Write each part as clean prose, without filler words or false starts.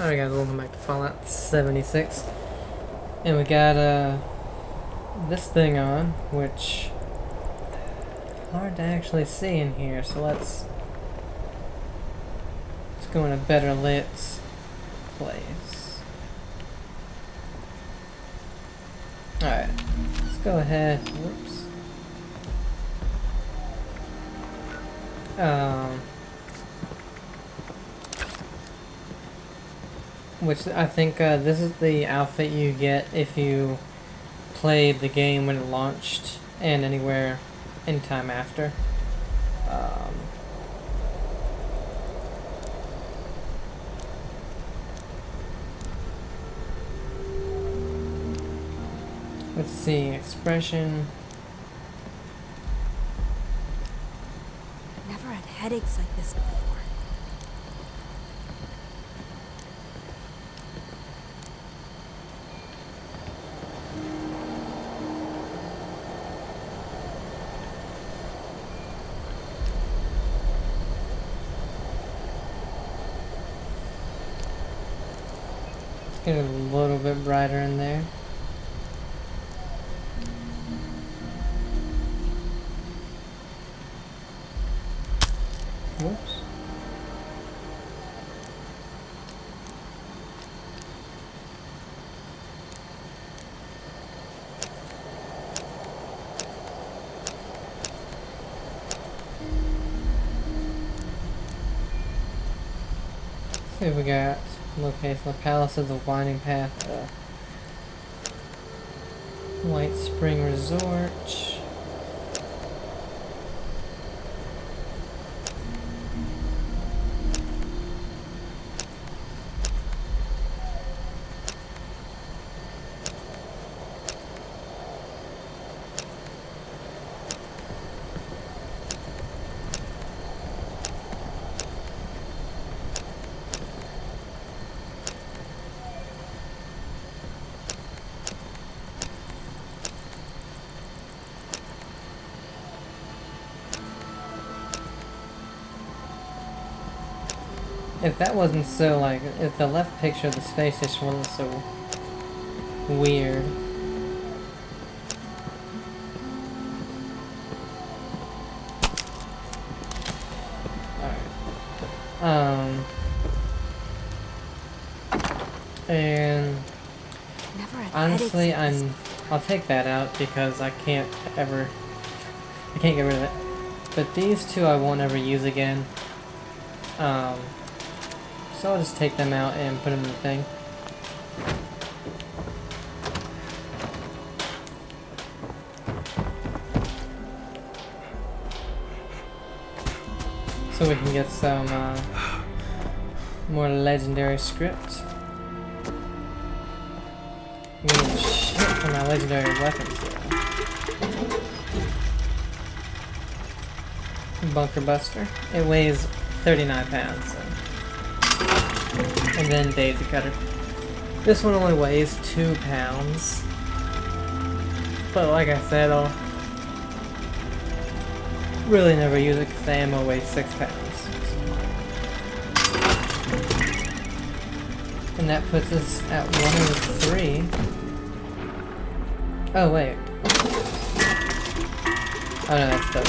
Alright guys, welcome back to Fallout 76. And we got this thing on, which hard to actually see in here, so let's go in a better lit place. Alright, let's go ahead. Whoops. Which I think this is the outfit you get if you played the game when it launched and anywhere, anytime after. Let's see, expression. I've never had headaches like this before. Get it a little bit brighter in there. Whoops. Let's see what we got. Location: the Palace of the Winding Path, White Spring Resort. If that wasn't so, like, if the left picture of the space station wasn't so weird. Alright. And honestly, I'll take that out because I can't get rid of it. But these two I won't ever use again. So I'll just take them out and put them in the thing. So we can get some more legendary script. I'm getting shit for my legendary weapons here. Bunker Buster. It weighs 39 pounds. So. And then Daisy Cutter. This one only weighs 2 pounds. But like I said, I'll really never use it because the ammo weighs 6 pounds. And that puts us at 103. Oh wait. Oh no, that's dope.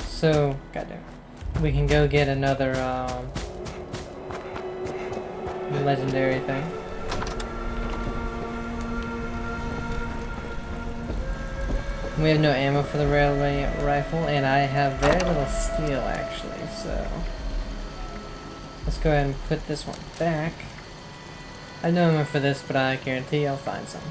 So, goddamn, we can go get another legendary thing. We have no ammo for the railway rifle, and I have very little steel actually, so let's go ahead and put this one back. I have no ammo for this, but I guarantee I'll find some.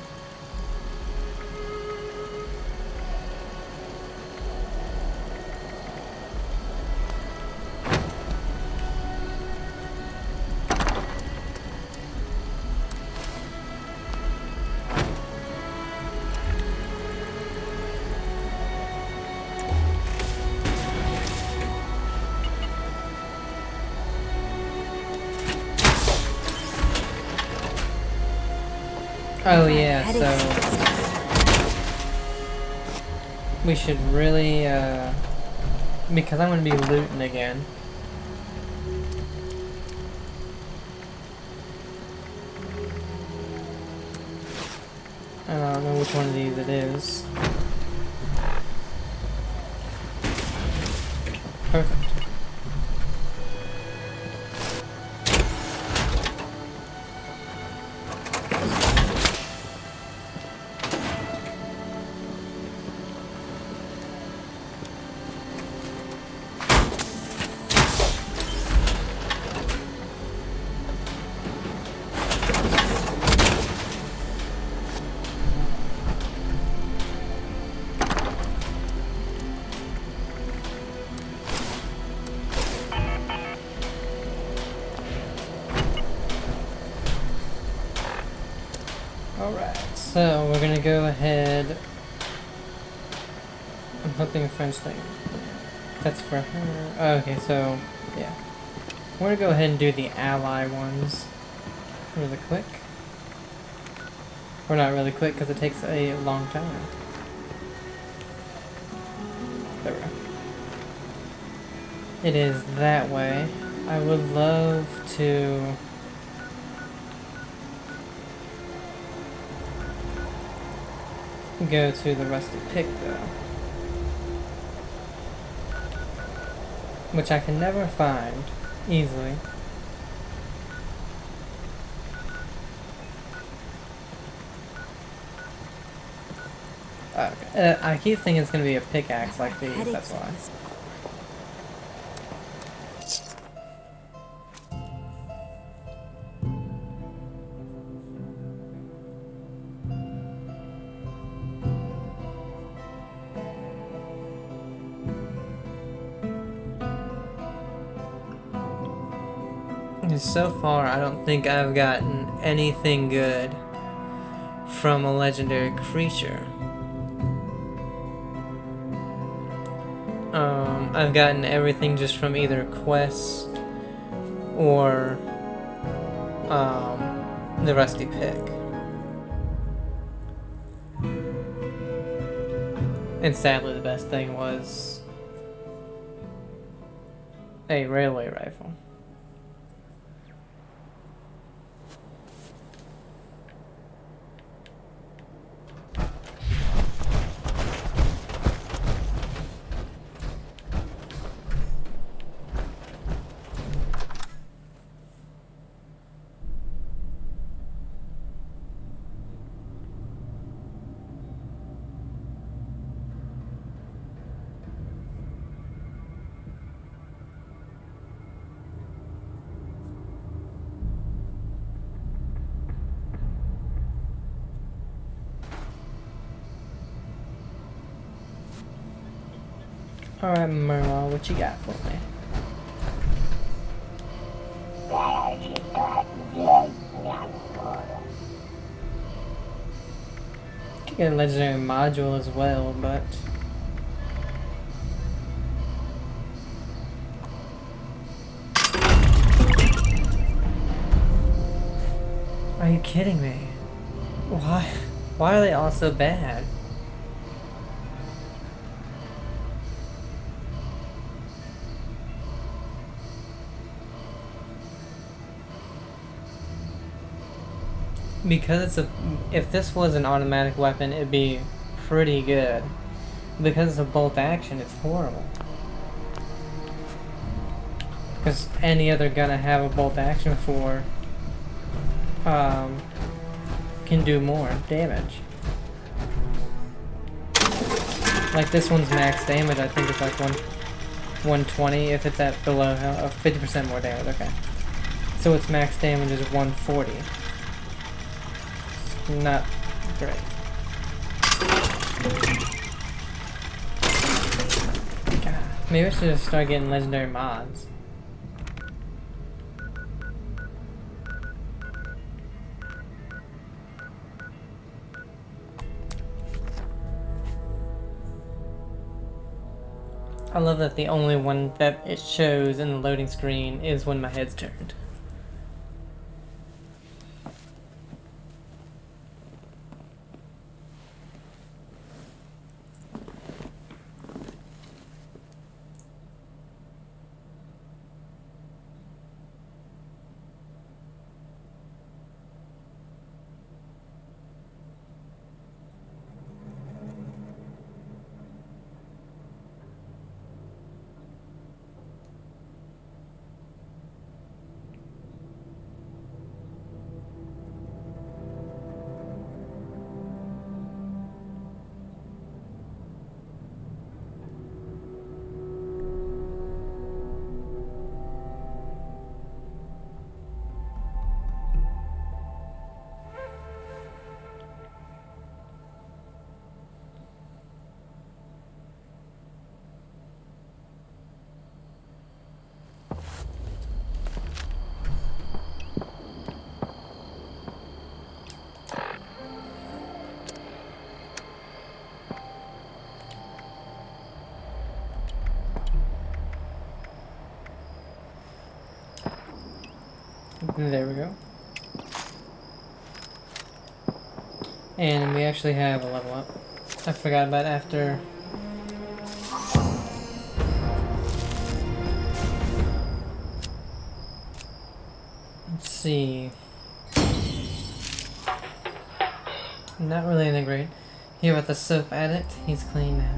Oh yeah, so we should really Because I'm gonna be looting again. I don't know which one of these it is. Perfect. Alright, so we're gonna go ahead. I'm hoping a French thing. That's for her. Oh, okay, so, yeah. We're gonna go ahead and do the ally ones really quick. Or not really quick, because it takes a long time. There we go. It is that way. I would love to... go to the rusty pick, though. Which I can never find easily. Okay. I keep thinking it's gonna be a pickaxe like these, that's why. So far, I don't think I've gotten anything good from a legendary creature. I've gotten everything just from either quests or the rusty pick. And sadly, the best thing was a railway rifle. Alright, Merle, what you got for me? Could get a legendary module as well, but... Are you kidding me? Why? Why are they all so bad? Because it's a... If this was an automatic weapon, it'd be pretty good. Because it's a bolt action, it's horrible. Because any other gun I have a bolt action for can do more damage. Like this one's max damage, I think it's like 120 if it's at below 50% more damage, okay. So its max damage is 140. Not great. God, maybe I should just start getting legendary mods. I love that the only one that it shows in the loading screen is when my head's turned. There we go. And we actually have a level up. I forgot about after. Let's see. Not really anything great. Hear about the soap addict? He's clean now.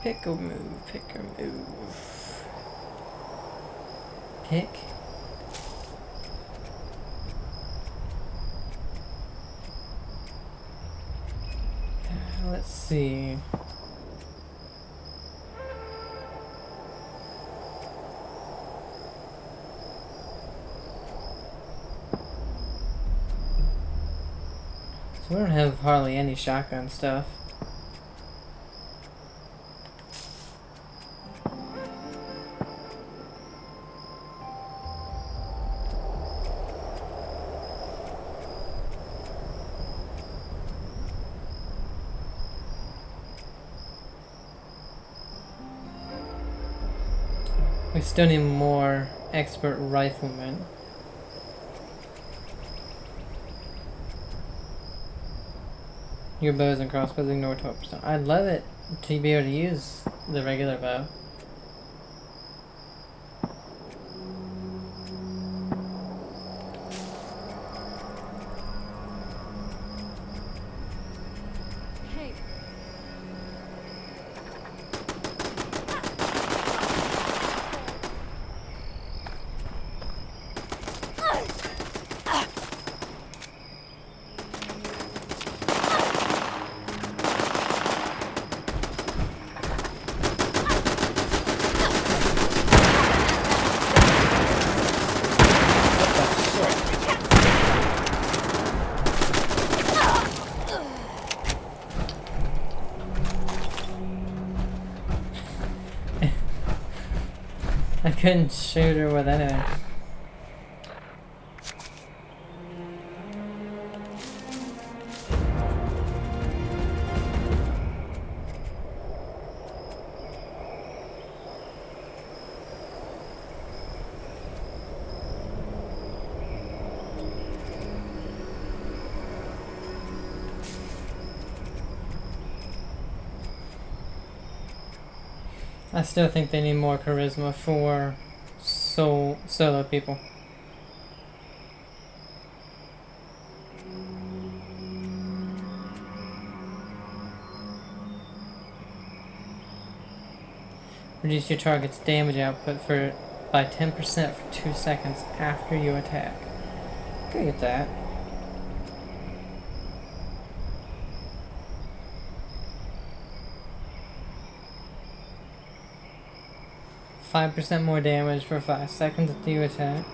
Pick a move, pick a move. Pick. Let's see. So we don't have hardly any shotgun stuff. We still need more expert riflemen. Your bows and crossbows ignore 12%. I'd love it to be able to use the regular bow. Hey. I couldn't shoot her with anything. I still think they need more charisma for solo people. Reduce your target's damage output by 10% for 2 seconds after you attack. Go get that. %5 more damage for 5 seconds after you attack.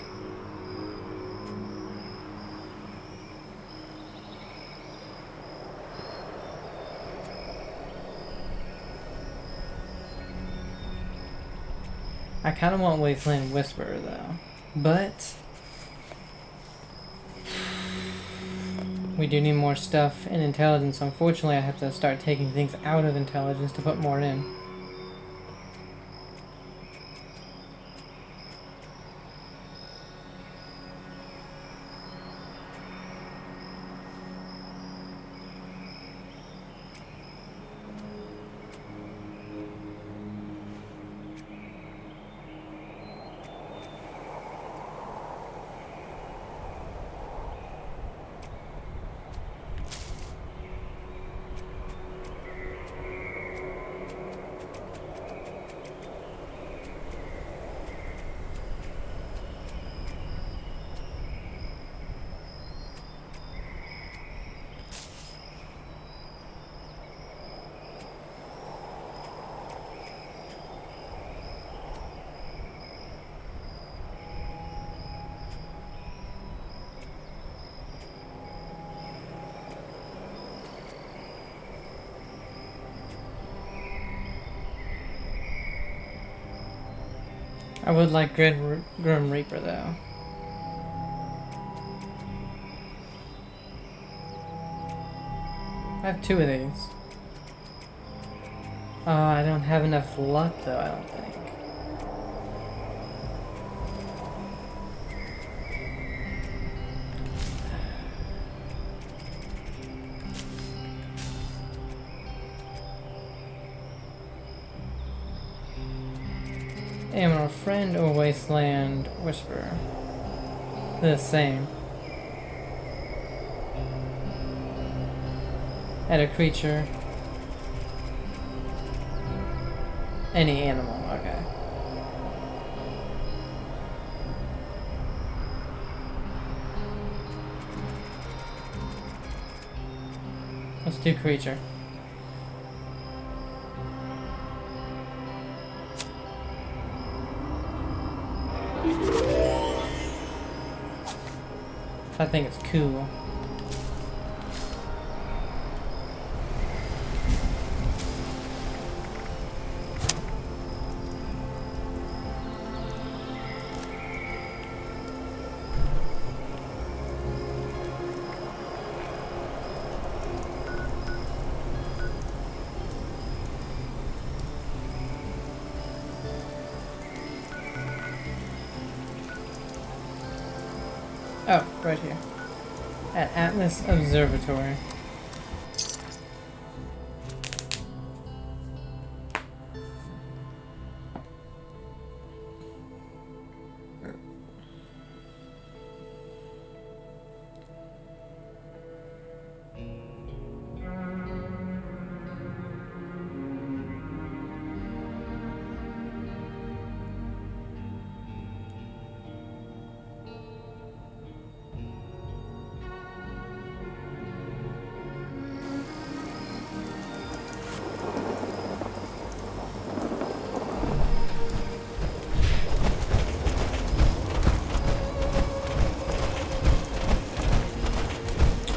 I kind of want Wasteland Whisperer though, but we do need more stuff in intelligence. Unfortunately, I have to start taking things out of intelligence to put more in. I would like Grim Reaper though. I have 2 of these. I don't have enough luck though, I don't think. Am I a friend or wasteland whisperer? The same. Add a creature. Any animal, okay. Let's do creature. I think it's cool. Oh, right here. At Atlas Observatory.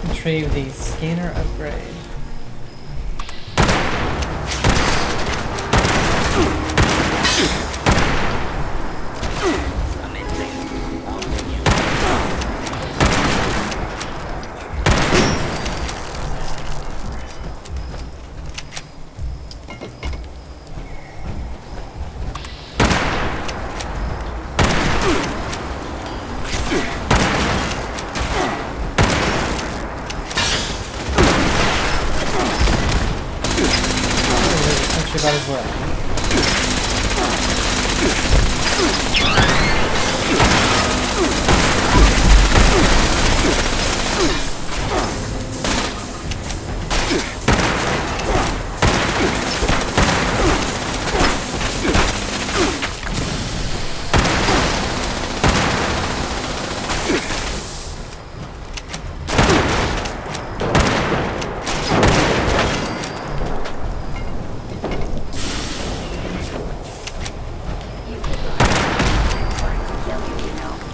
Retrieve the scanner upgrade. About as well.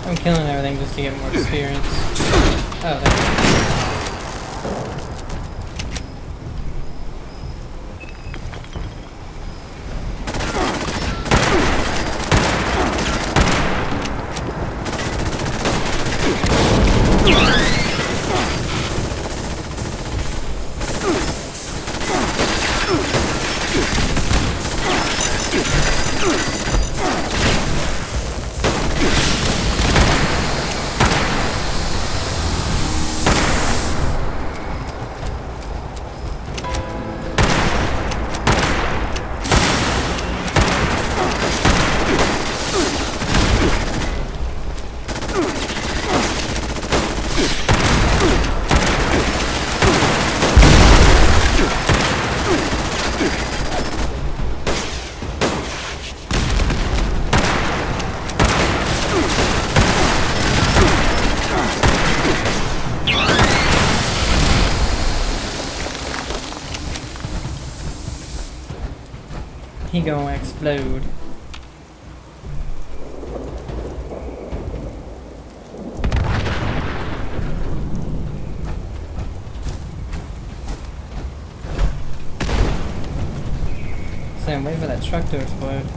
I'm killing everything just to get more experience. Oh, there we go. He gonna explode. Sam, wait for that truck to explode.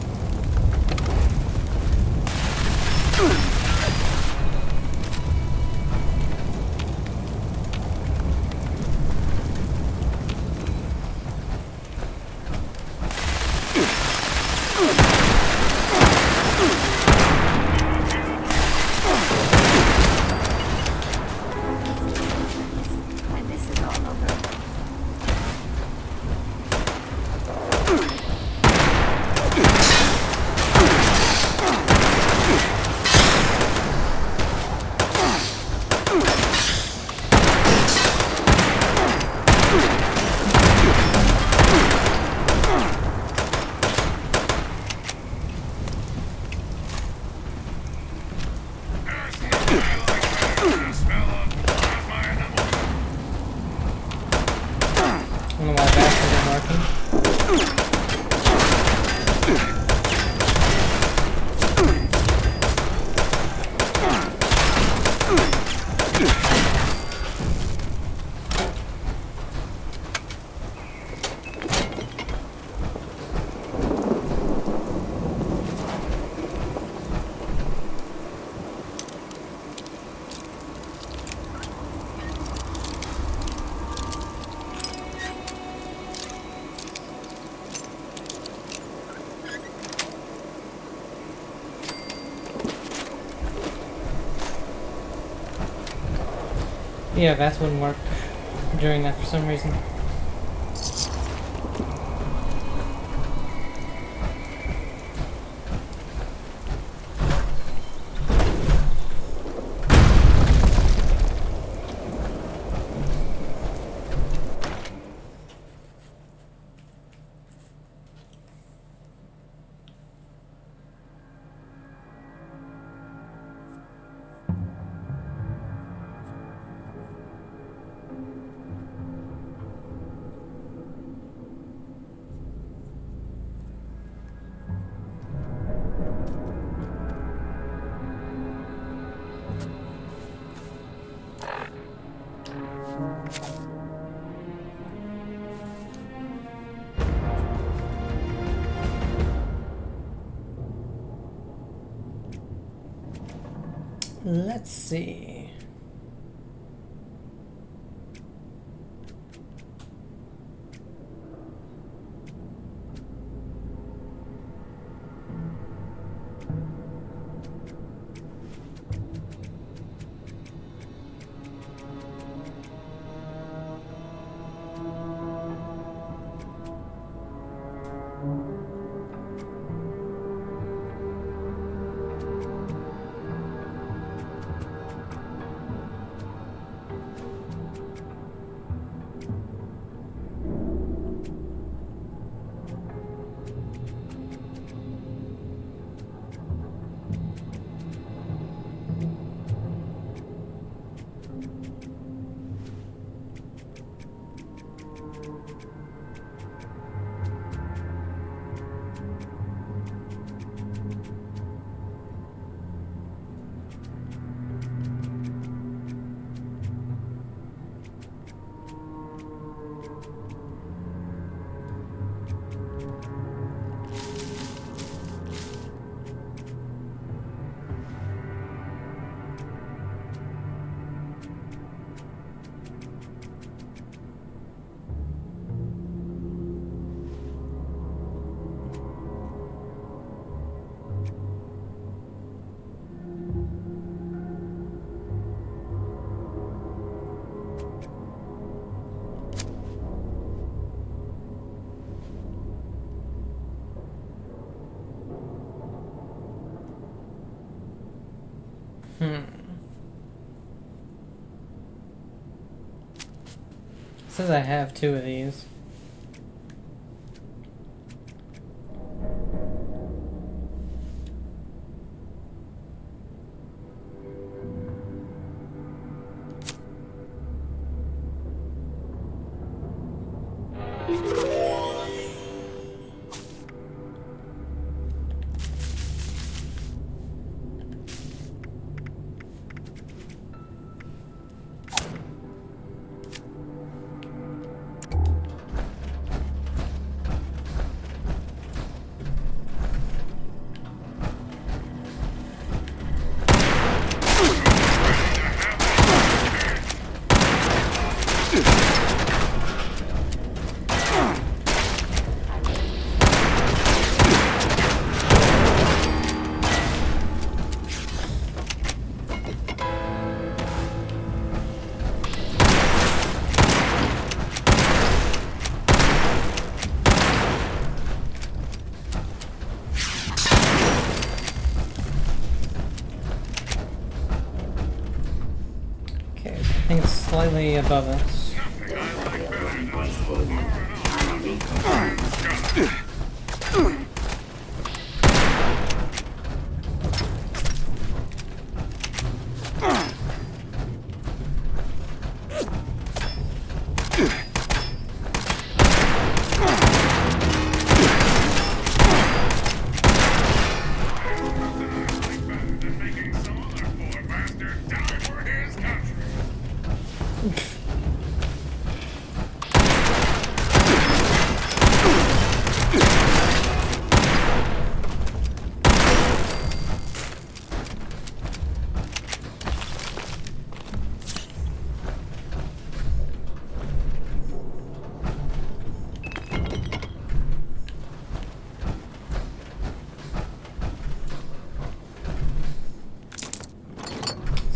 Yeah, that wouldn't work during that for some reason. Let's see. Says I have 2 of these. Okay, I think it's slightly above us.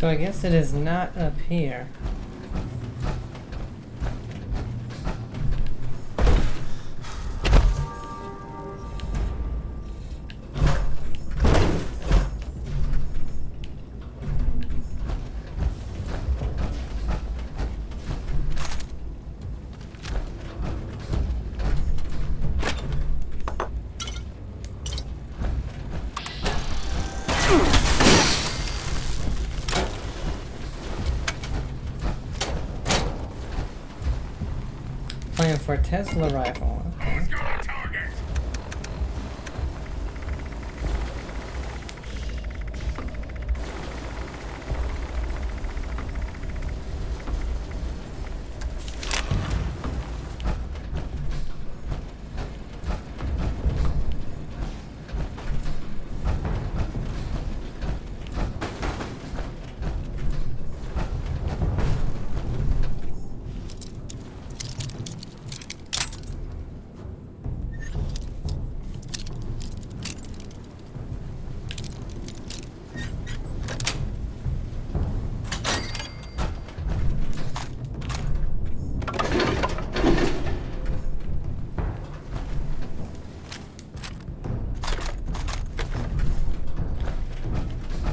So I guess it is not up here. Playing for a Tesla rifle. Okay. Who's got a target?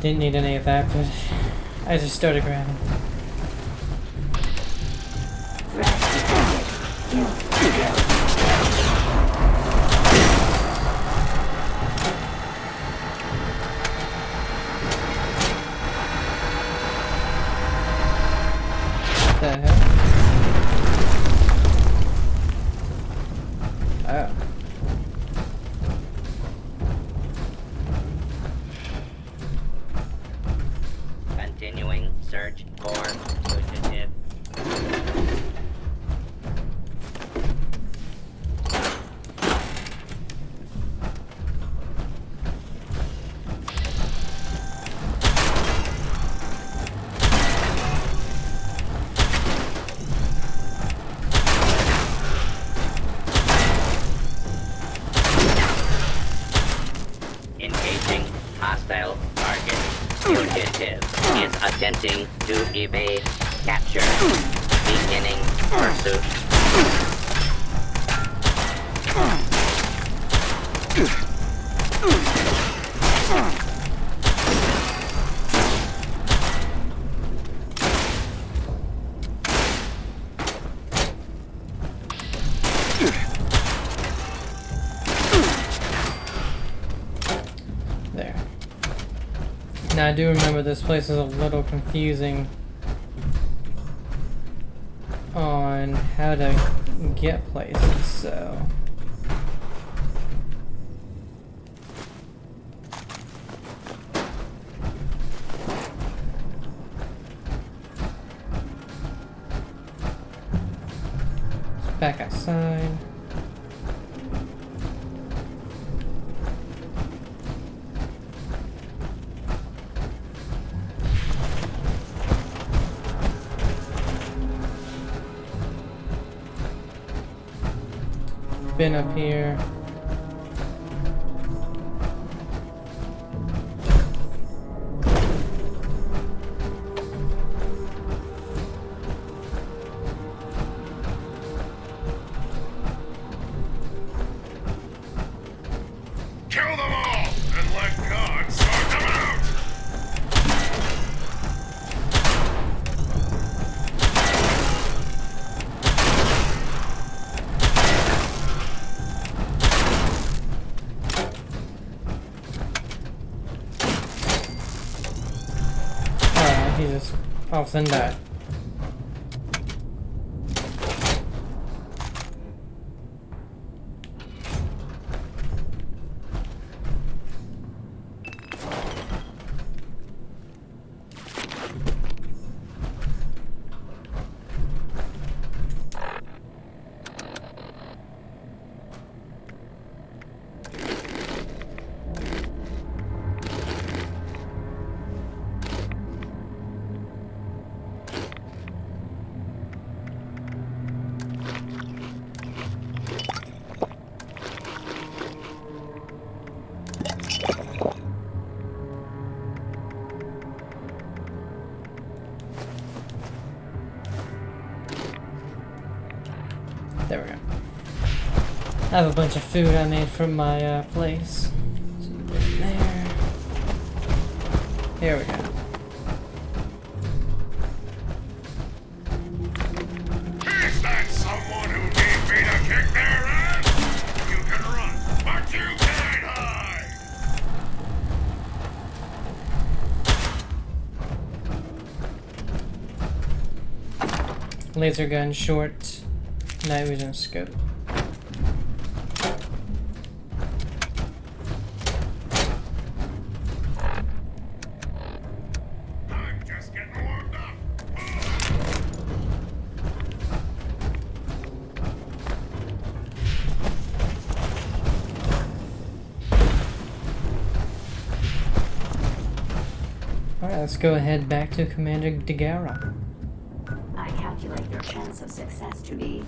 Didn't need any of that, but I just started grabbing. What the hell? Oh. Continuing search for fugitive. Engaging hostile target. Fugitive is attempting to evade capture. Beginning pursuit. There. Now I do remember this place is a little confusing on how to get places, so... It's back outside. Been up here. Kill them all and let God sort them out! Alright, he just all of a sudden died. I have a bunch of food I made from my place. So you put it there. Here we go. Is that someone who need me to kick their ass? You can run, but you can't hide! Laser gun, short, night vision scope. I'm just getting warmed up. Alright, let's go ahead back to Commander Degara. I calculate your chance of success to be,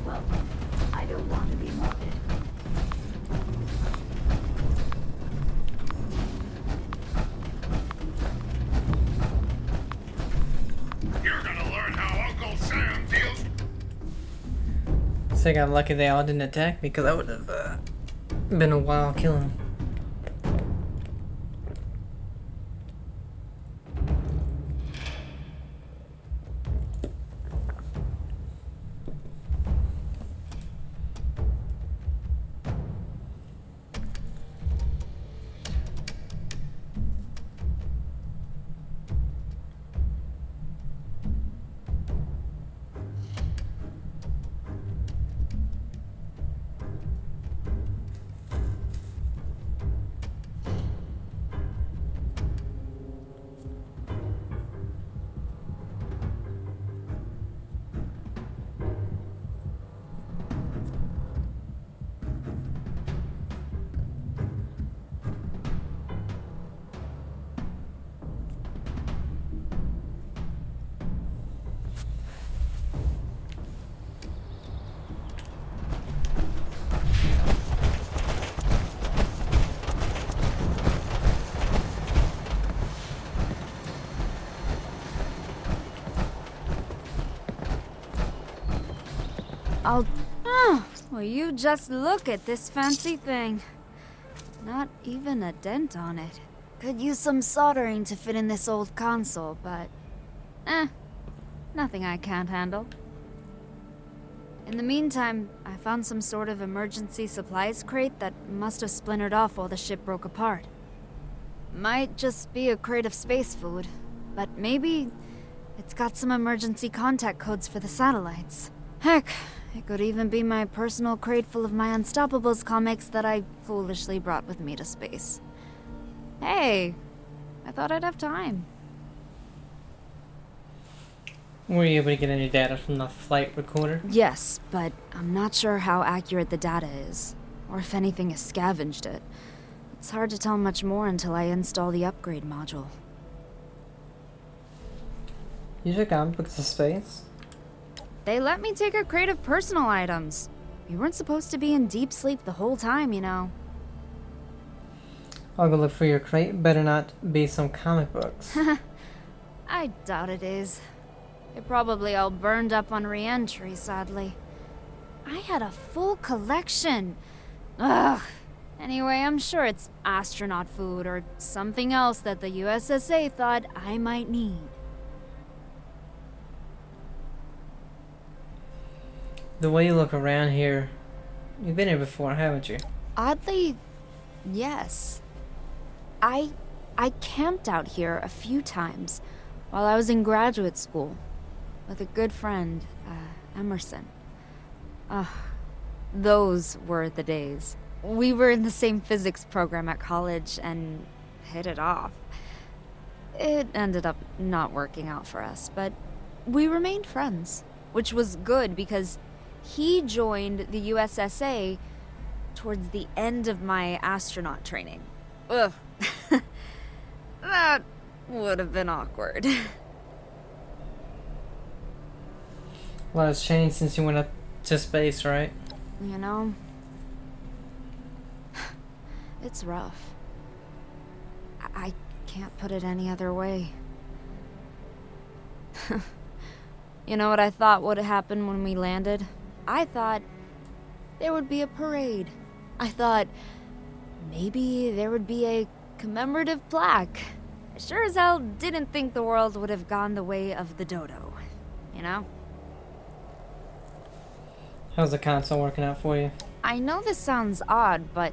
well, I don't want to be morbid. You're gonna learn how Uncle Sam deals. So I got lucky they all didn't attack me because I would have been a while killing them. Well, you just look at this fancy thing. Not even a dent on it. Could use some soldering to fit in this old console, but... nothing I can't handle. In the meantime, I found some sort of emergency supplies crate that must have splintered off while the ship broke apart. Might just be a crate of space food, but maybe it's got some emergency contact codes for the satellites. Heck, it could even be my personal crate full of my Unstoppables comics that I foolishly brought with me to space. Hey, I thought I'd have time. Were you able to get any data from the flight recorder? Yes, but I'm not sure how accurate the data is, or if anything has scavenged it. It's hard to tell much more until I install the upgrade module. You took comic books to space? They let me take a crate of personal items. We weren't supposed to be in deep sleep the whole time, you know. I'll go look for your crate. Better not be some comic books. I doubt it is. They're probably all burned up on re-entry, sadly. I had a full collection. Ugh. Anyway, I'm sure it's astronaut food or something else that the USSA thought I might need. The way you look around here, you've been here before, haven't you? Oddly, yes. I camped out here a few times while I was in graduate school with a good friend, Emerson. Those were the days. We were in the same physics program at college and hit it off. It ended up not working out for us, but we remained friends, which was good because he joined the USSA towards the end of my astronaut training. Ugh. That would have been awkward. A lot has changed since you went up to space, right? You know? It's rough. I can't put it any other way. You know what I thought would happen when we landed? I thought there would be a parade. I thought maybe there would be a commemorative plaque. I sure as hell didn't think the world would have gone the way of the dodo, you know? How's the console working out for you? I know this sounds odd, but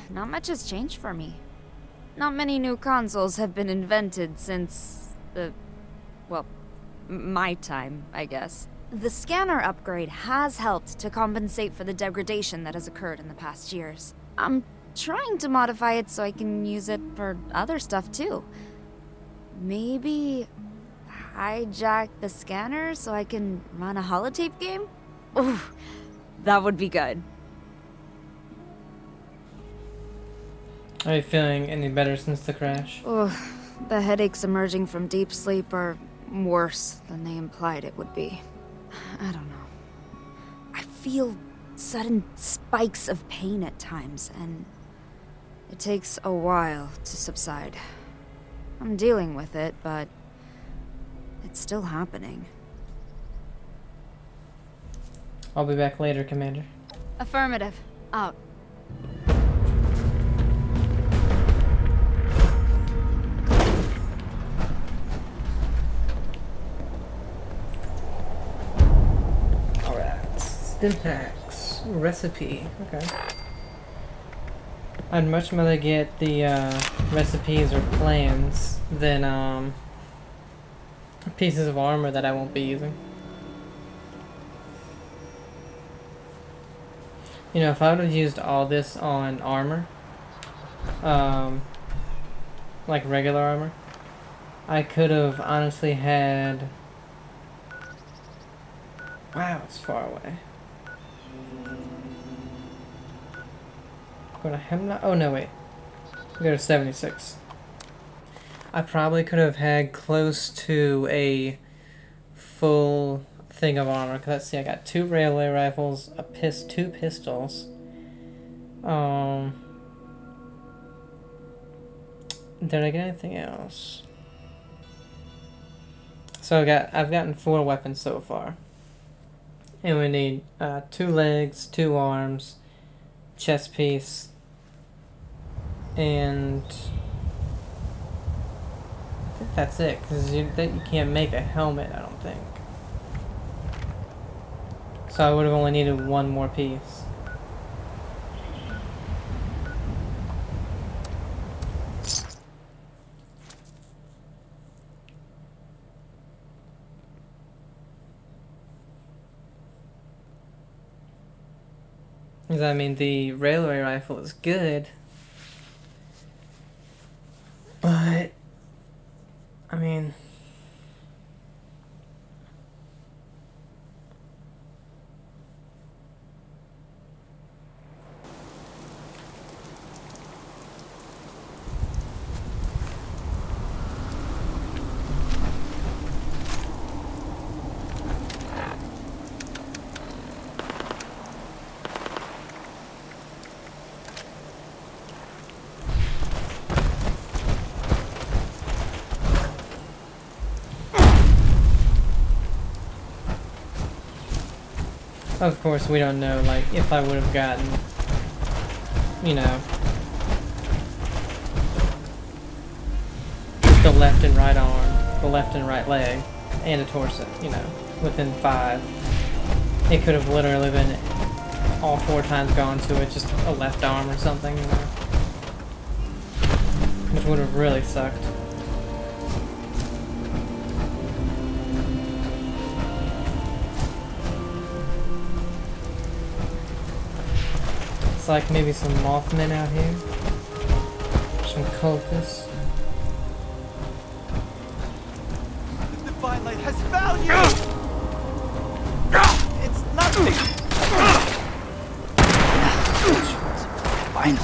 not much has changed for me. Not many new consoles have been invented since my time, I guess. The scanner upgrade has helped to compensate for the degradation that has occurred in the past years. I'm trying to modify it so I can use it for other stuff too. Maybe hijack the scanner so I can run a holotape game? Ooh, that would be good. Are you feeling any better since the crash? Ugh, the headaches emerging from deep sleep are worse than they implied it would be. I don't know. I feel sudden spikes of pain at times, and it takes a while to subside. I'm dealing with it, but it's still happening. I'll be back later, Commander. Affirmative. Out. Alright. Syntax. Recipe. Okay. I'd much rather get the recipes or plans than pieces of armor that I won't be using. You know, if I would have used all this on armor, like regular armor, I could have honestly had... Wow, it's far away. Go to Hemlock? Oh, no, wait. Go to 76. I probably could have had close to a full thing of armor. Cause let's see, I got 2 railway rifles, 2 pistols. Did I get anything else? So I've gotten 4 weapons so far. And we need 2 legs, 2 arms, chest piece, and I think that's it, because you can't make a helmet, I don't think. So I would have only needed 1 more piece. Because I mean, the railway rifle is good, but I mean, of course, we don't know, like, if I would have gotten, you know, the left and right arm, the left and right leg, and a torso, you know, within 5. It could have literally been all 4 times gone to it, just a left arm or something, you know, which would have really sucked. It's like maybe some Mothmen out here. Some cultists. The divine light has found you! It's nothing! Final.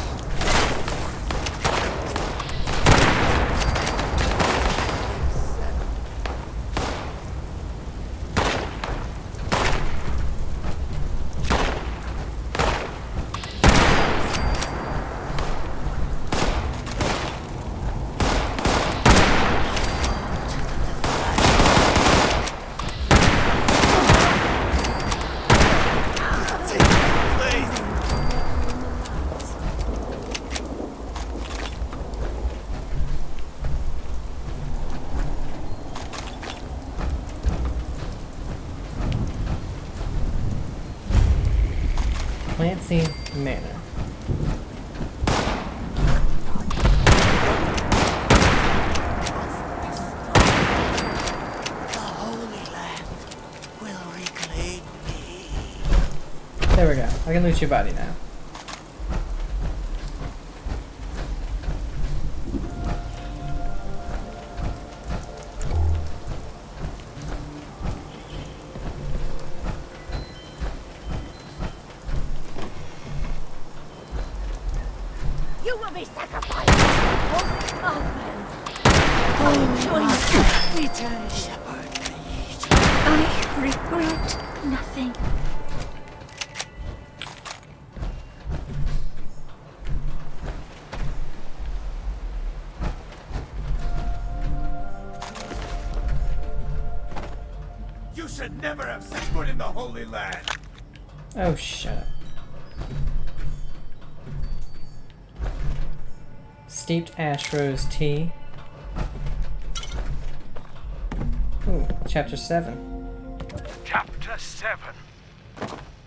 Clancy Manor. The Holy Land will reclaim me. There we go. I can loot your body now. You will be sacrificed! Oh, man. I join eternity. Shepherd Legion. I regret nothing. You should never have set foot in the Holy Land! Oh, shut up. Steeped ash rose tea. Ooh, chapter 7. Chapter 7.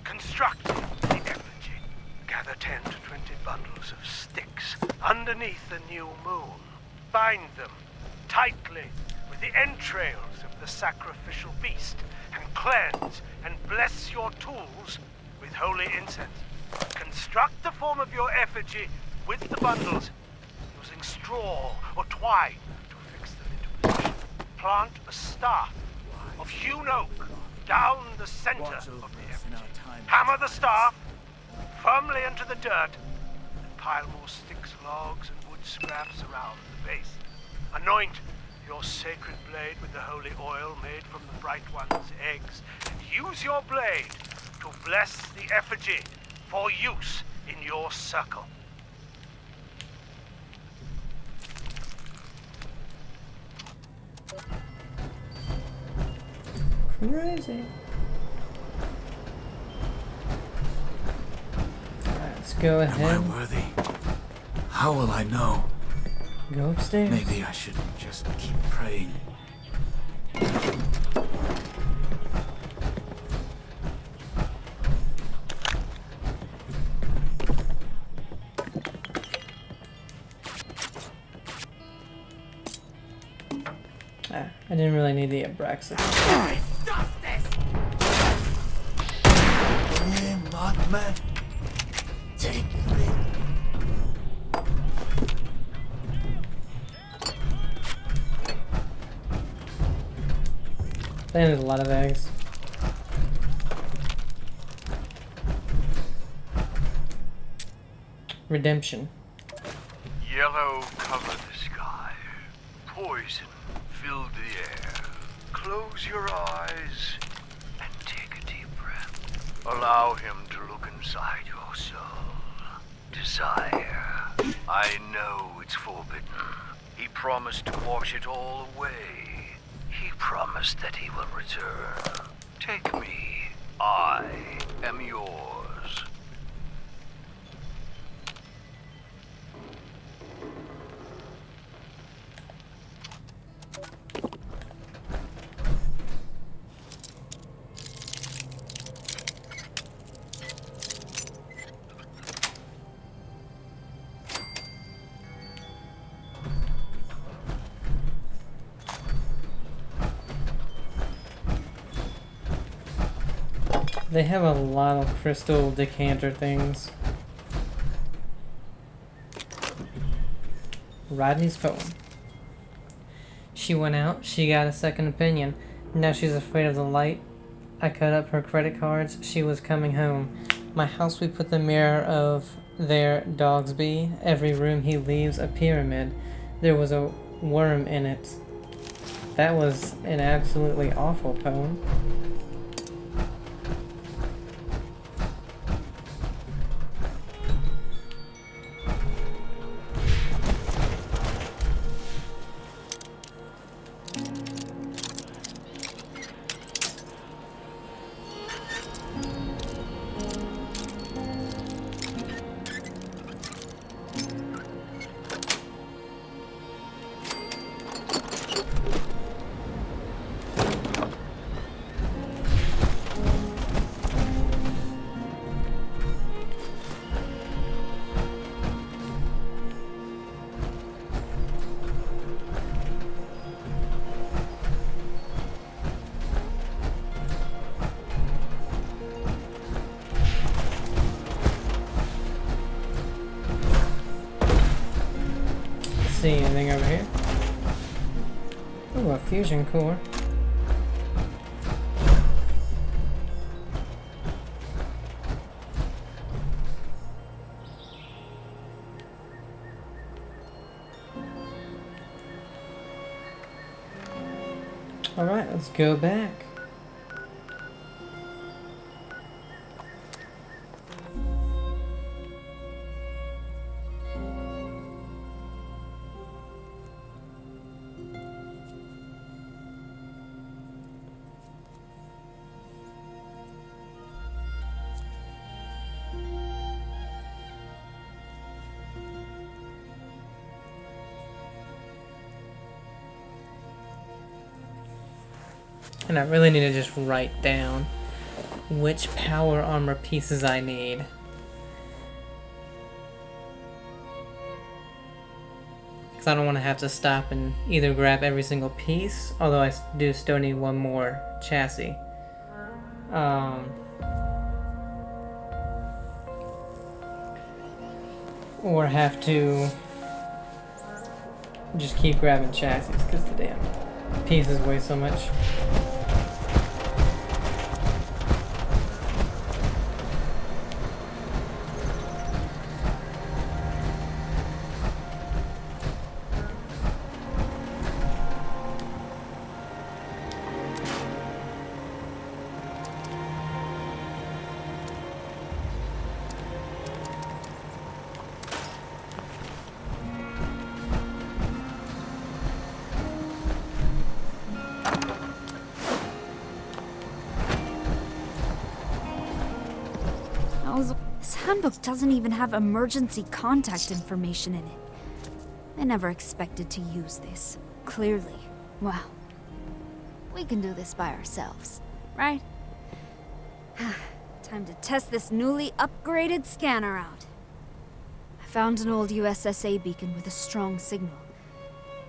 Construct the effigy. Gather 10 to 20 bundles of sticks underneath the new moon. Bind them tightly with the entrails of the sacrificial beast and cleanse and bless your tools with holy incense. Construct the form of your effigy with the bundles using straw or twine to fix them into position. Plant a staff of hewn oak down the center Watch of over the us in effigy. our time. Hammer the staff firmly into the dirt and pile more sticks, logs, and wood scraps around the base. Anoint your sacred blade with the holy oil made from the Bright One's eggs, and use your blade to bless the effigy for use in your circle. Crazy. Alright, let's go Am I ahead. worthy? How will I know? Go upstairs. Maybe I should just keep praying. Ah, I didn't really need the Abraxas. Hey, Mothman. Take me. There's a lot of eggs. Redemption. Yellow covered the sky. Poison filled the air. Close your eyes and take a deep breath. Allow him to look inside your soul. Desire. I know it's forbidden. He promised to wash it all away. He promised that he will return. Take me. I am yours. They have a lot of crystal decanter things. Rodney's poem. She went out, she got a second opinion. Now she's afraid of the light. I cut up her credit cards, she was coming home. My house we put the mirror of their Dogsby. Every room he leaves a pyramid. There was a worm in it. That was an absolutely awful poem. see anything over here. Ooh, a fusion core. Alright, let's go back. And I really need to just write down which power armor pieces I need. Because I don't want to have to stop and either grab every single piece, although I do still need one more chassis. Or have to just keep grabbing chassis because the damn pieces weigh so much. This handbook doesn't even have emergency contact information in it. I never expected to use this. Clearly. Well, we can do this by ourselves, right? Time to test this newly upgraded scanner out. I found an old USSA beacon with a strong signal.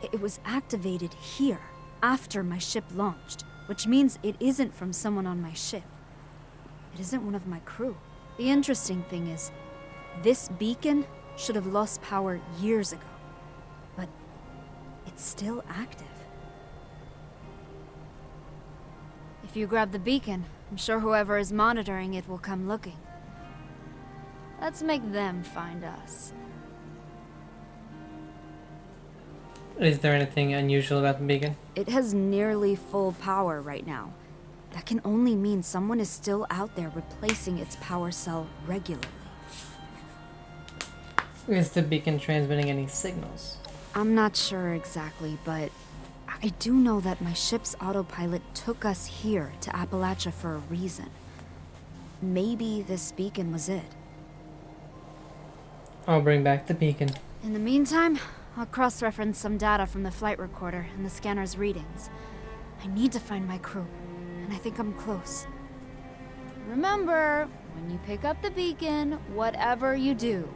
It was activated here, after my ship launched, which means it isn't from someone on my ship. It isn't one of my crew. The interesting thing is, this beacon should have lost power years ago, but it's still active. If you grab the beacon, I'm sure whoever is monitoring it will come looking. Let's make them find us. Is there anything unusual about the beacon? It has nearly full power right now. That can only mean someone is still out there replacing its power cell regularly. Is the beacon transmitting any signals? I'm not sure exactly, but I do know that my ship's autopilot took us here to Appalachia for a reason. Maybe this beacon was it. I'll bring back the beacon. In the meantime, I'll cross-reference some data from the flight recorder and the scanner's readings. I need to find my crew, and I think I'm close. Remember, when you pick up the beacon, whatever you do,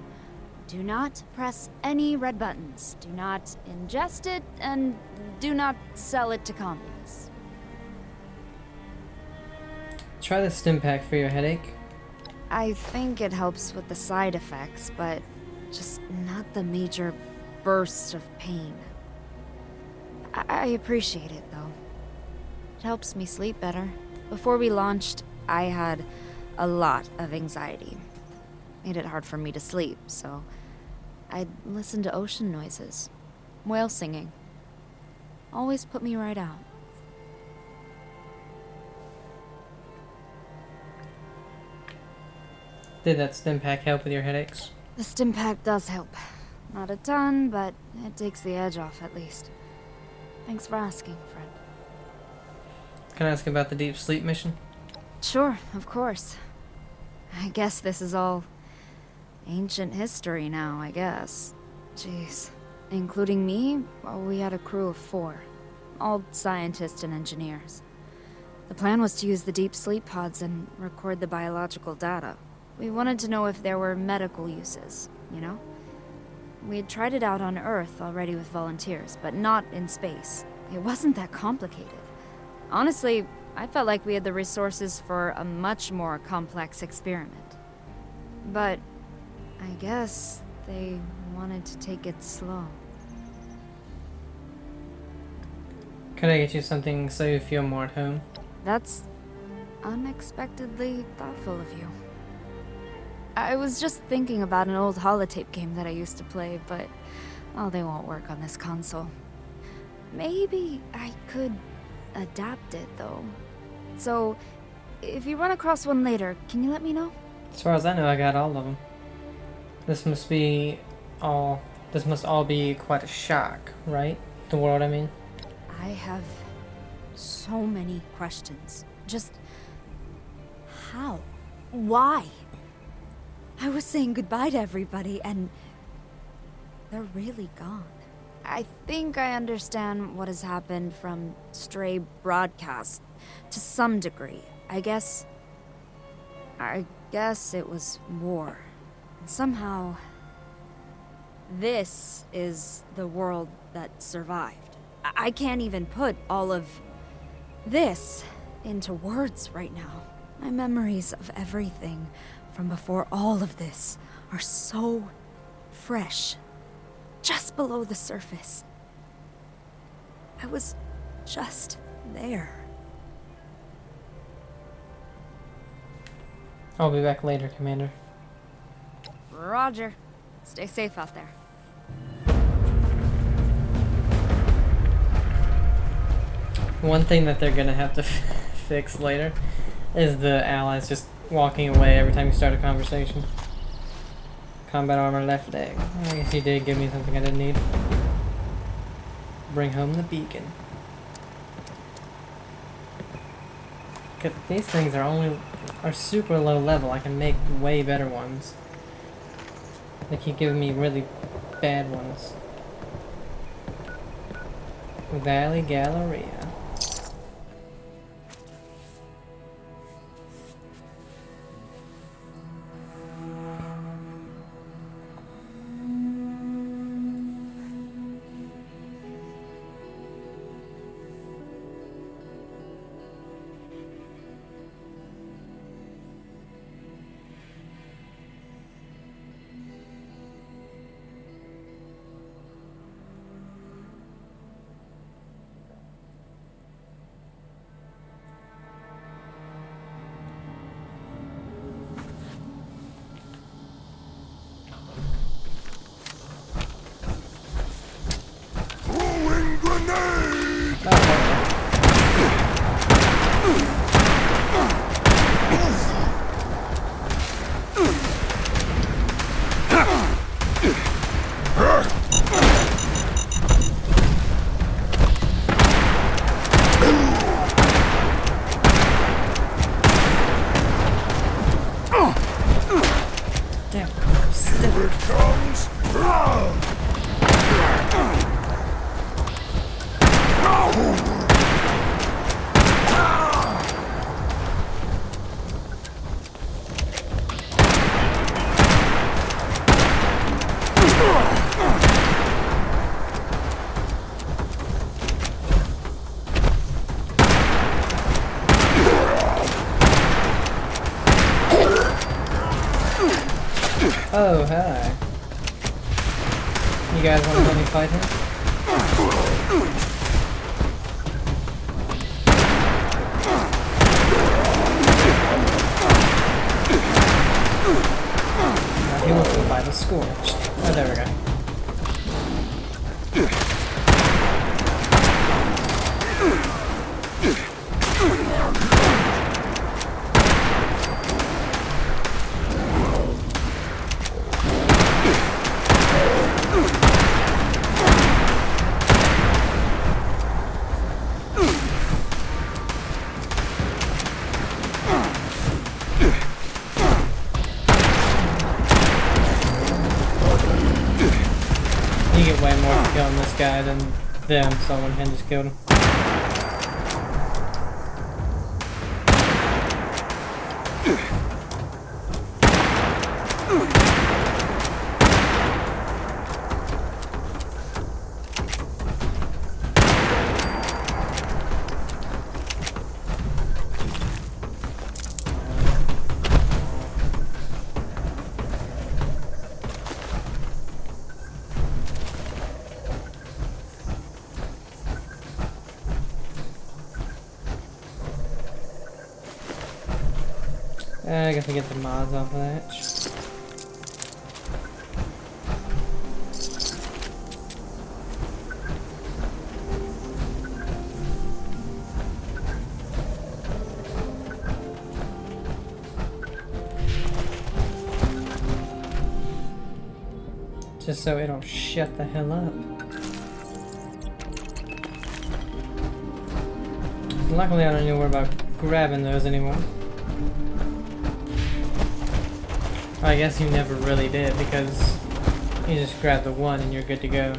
do not press any red buttons, do not ingest it, and do not sell it to communists. Try the stim pack for your headache. I think it helps with the side effects, but just not the major bursts of pain. I appreciate it, though. It helps me sleep better. Before we launched, I had a lot of anxiety. Made it hard for me to sleep, so I'd listen to ocean noises, whale singing. Always put me right out. Did that stim pack help with your headaches? The stim pack does help. Not a ton, but it takes the edge off at least. Thanks for asking, friend. Can I ask about the deep sleep mission? Sure, of course. I guess this is all ancient history now, I guess. Jeez. Including me, well, we had a crew of 4. All scientists and engineers. The plan was to use the deep sleep pods and record the biological data. We wanted to know if there were medical uses, you know? We had tried it out on Earth already with volunteers, but not in space. It wasn't that complicated. Honestly, I felt like we had the resources for a much more complex experiment. But I guess they wanted to take it slow. Could I get you something so you feel more at home? That's unexpectedly thoughtful of you. I was just thinking about an old holotape game that I used to play, but they won't work on this console. Maybe I could adapt it, though. So, if you run across one later, can you let me know? As far as I know, I got all of them. This must all be quite a shock, right? The world, I mean. I have so many questions. Just how? Why? I was saying goodbye to everybody and they're really gone. I think I understand what has happened from stray broadcasts to some degree. I guess it was war. And somehow this is the world that survived. I can't even put all of this into words right now. My memories of everything from before all of this are so fresh, just below the surface. I was just there. I'll be back later, Commander. Roger. Stay safe out there. One thing that they're gonna have to fix later is the allies just walking away every time you start a conversation. Combat armor left leg. I guess you did give me something I didn't need. Bring home the beacon. Cause these things are super low level. I can make way better ones. They keep giving me really bad ones. Valley Galleria. Throwing grenade! Damn. Here it comes! Oh, hi. You guys want to let me fight him? Now he wants to fight a scorched. Oh, there we go. You get way more for killing this guy than them, so I went ahead and just killed him. I guess we get the mods off of that. Just so it don't shut the hell up. Luckily I don't need to worry about grabbing those anymore. I guess you never really did because you just grab the one and you're good to go.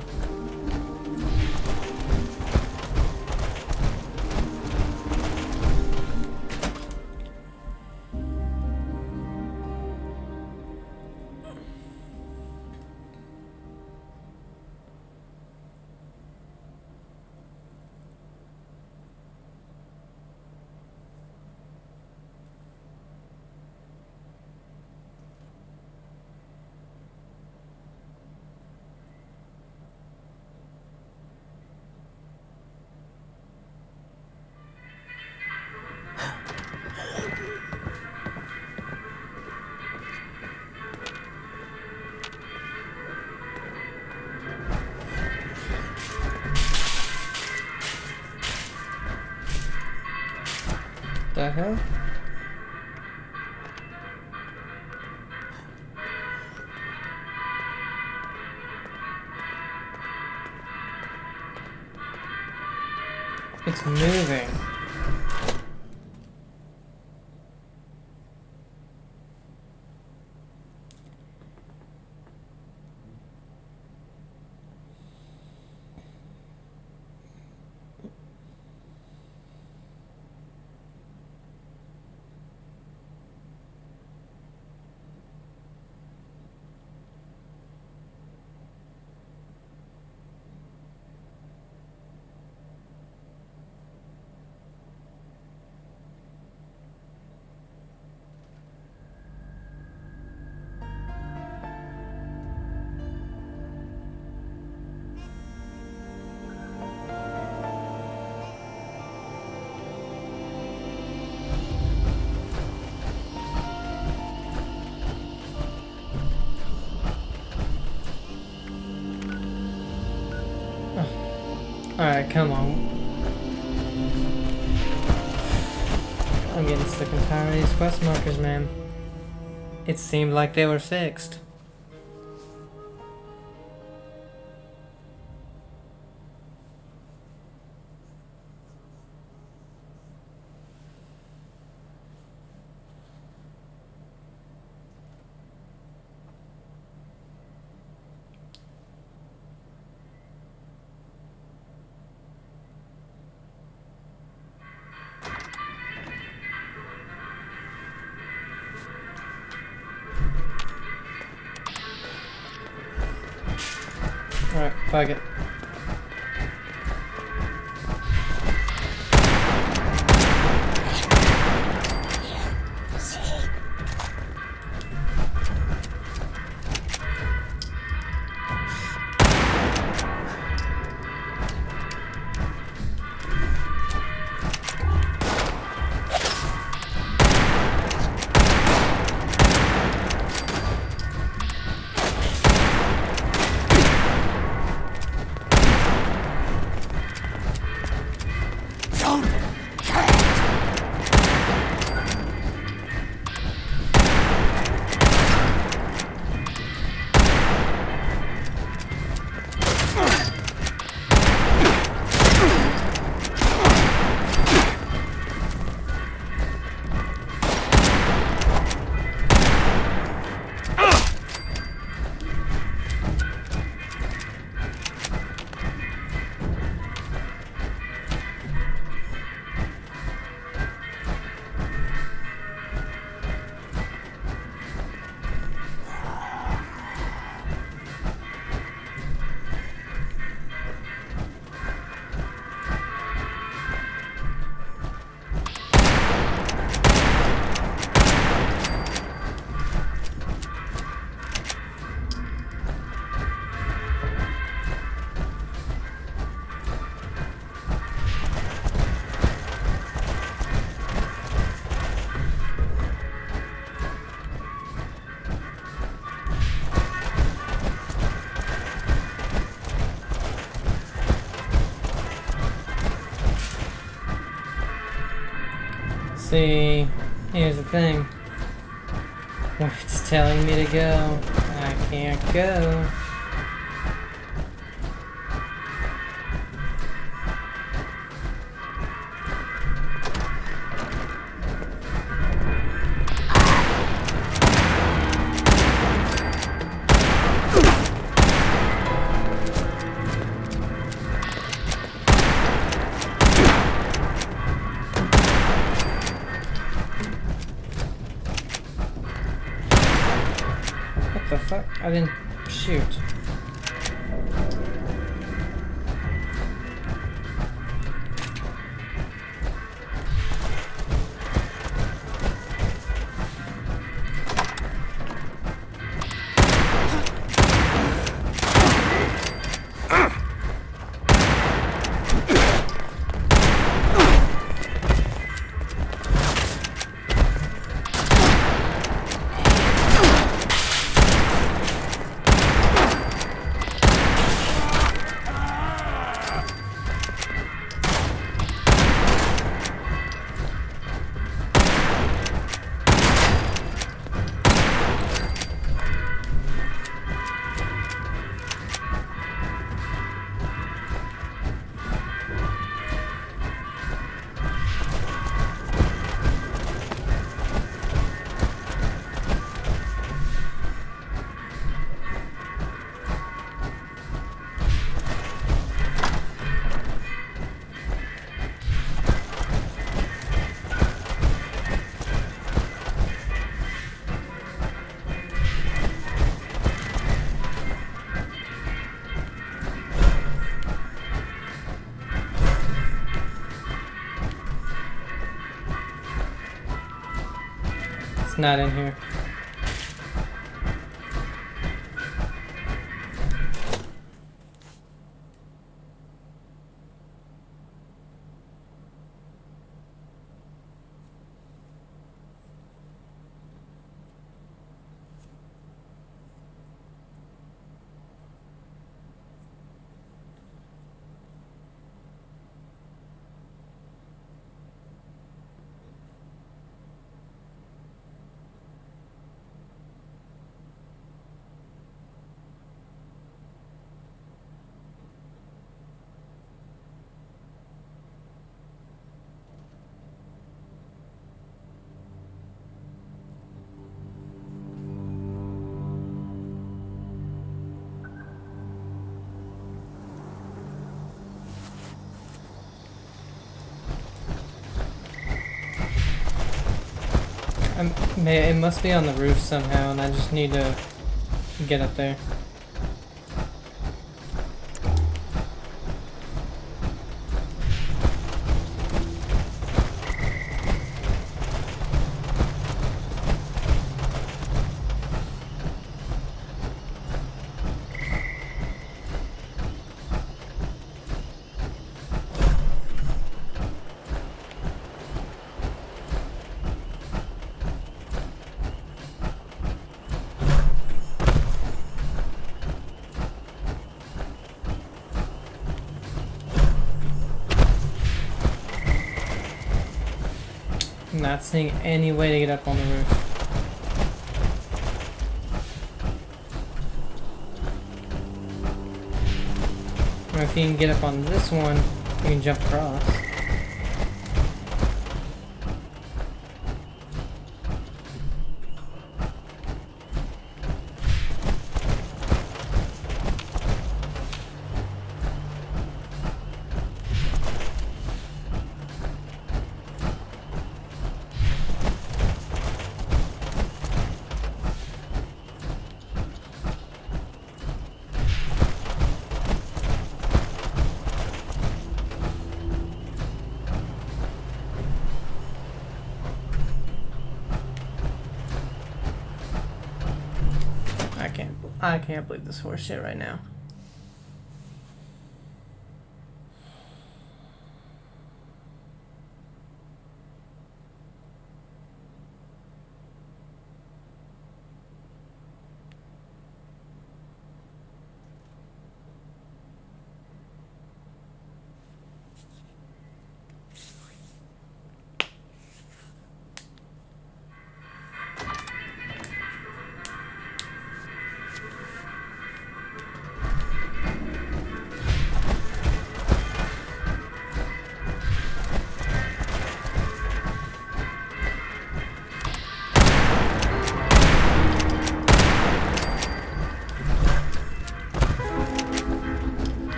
The hell? It's moving. Alright, come on. I'm getting sick and tired of these quest markers, man. It seemed like they were fixed. Alright, fuck it. See, here's the thing. Where it's telling me to go, I can't go. What the fuck? I didn't shoot. It's not in here. It must be on the roof somehow, and I just need to get up there. I'm not seeing any way to get up on the roof. Or if you can get up on this one, you can jump across. I can't believe this horse shit right now.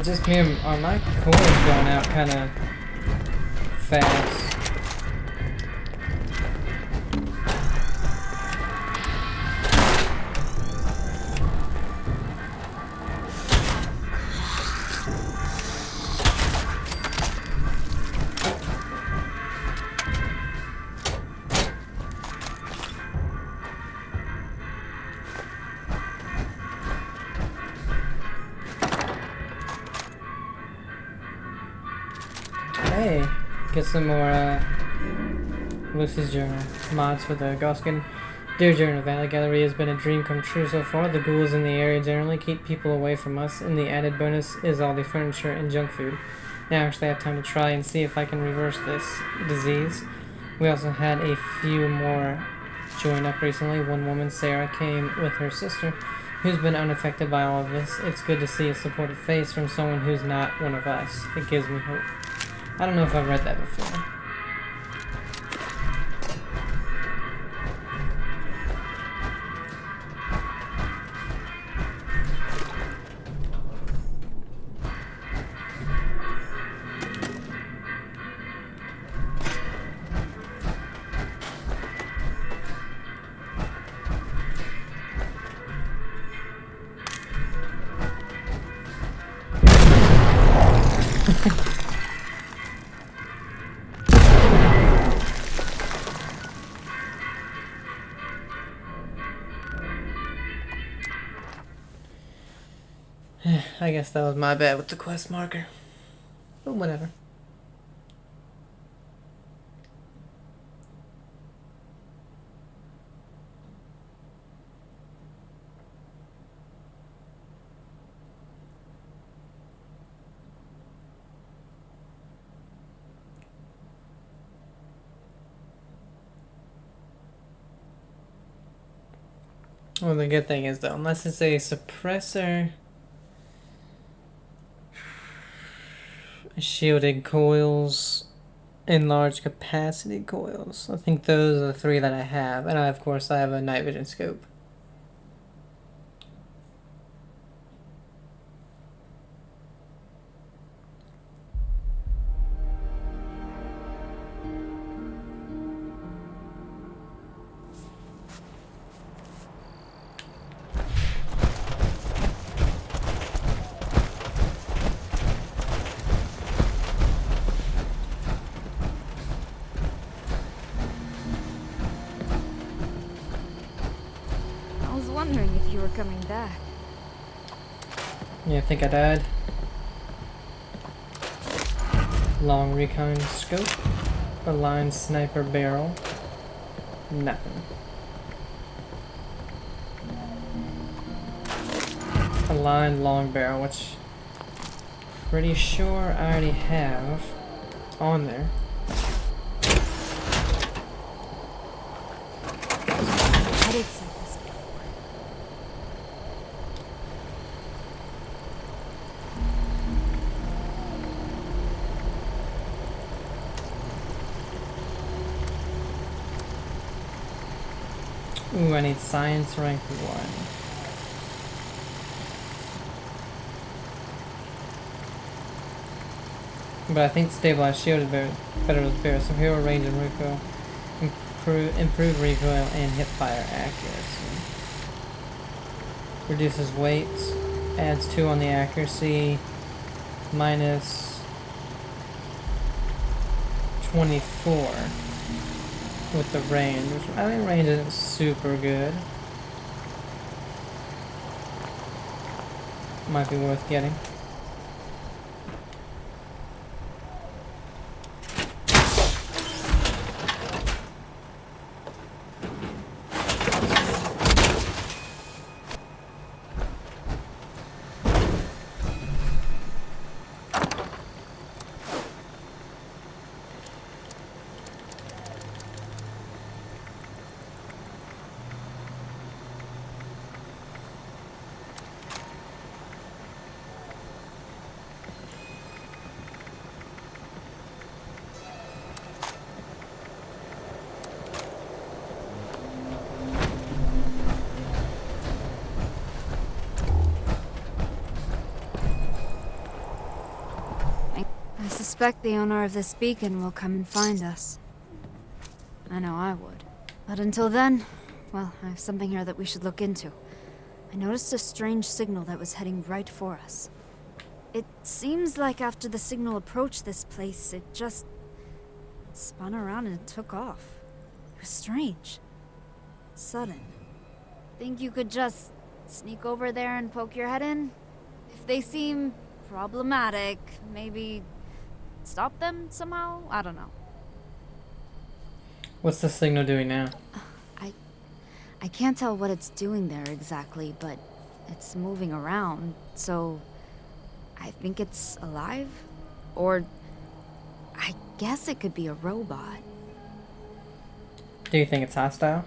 it just me or are my cores going out kind of fast? Hey, get some more Lucy's Journal mods for the Goskin. Dear Journal, Valley Gallery has been a dream come true so far. The ghouls in the area generally keep people away from us, and the added bonus is all the furniture and junk food. Now I actually have time to try and see if I can reverse this disease. We also had a few more join up recently. One woman, Sarah, came with her sister, who's been unaffected by all of this. It's good to see a supportive face from someone who's not one of us. It gives me hope. I don't know if I've read that before. I guess that was my bad with the quest marker. But whatever. Well, the good thing is though, unless it's a suppressor, shielded coils, and large capacity coils. I think those are the three that I have. And of course I have a night vision scope. I was wondering if you were coming back. Yeah, I think I died. Long recon scope. Aligned sniper barrel. Nothing. Aligned long barrel, which pretty sure I already have on there. Headaches like this before. Ooh, I need science rank 1. But I think stabilized shield is better with bear. So hero range and recoil, improve recoil and hip fire accuracy. Reduces weight, adds 2 on the accuracy, minus 24 with the range. Which I think range isn't super good. Might be worth getting. I suspect the owner of this beacon will come and find us. I know I would. But until then, well, I have something here that we should look into. I noticed a strange signal that was heading right for us. It seems like after the signal approached this place, it just spun around and took off. It was strange. Sudden. Think you could just sneak over there and poke your head in? If they seem problematic, maybe stop them somehow? I don't know. What's the signal doing now? I can't tell what it's doing there exactly, but it's moving around, so I think it's alive? Or I guess it could be a robot. Do you think it's hostile?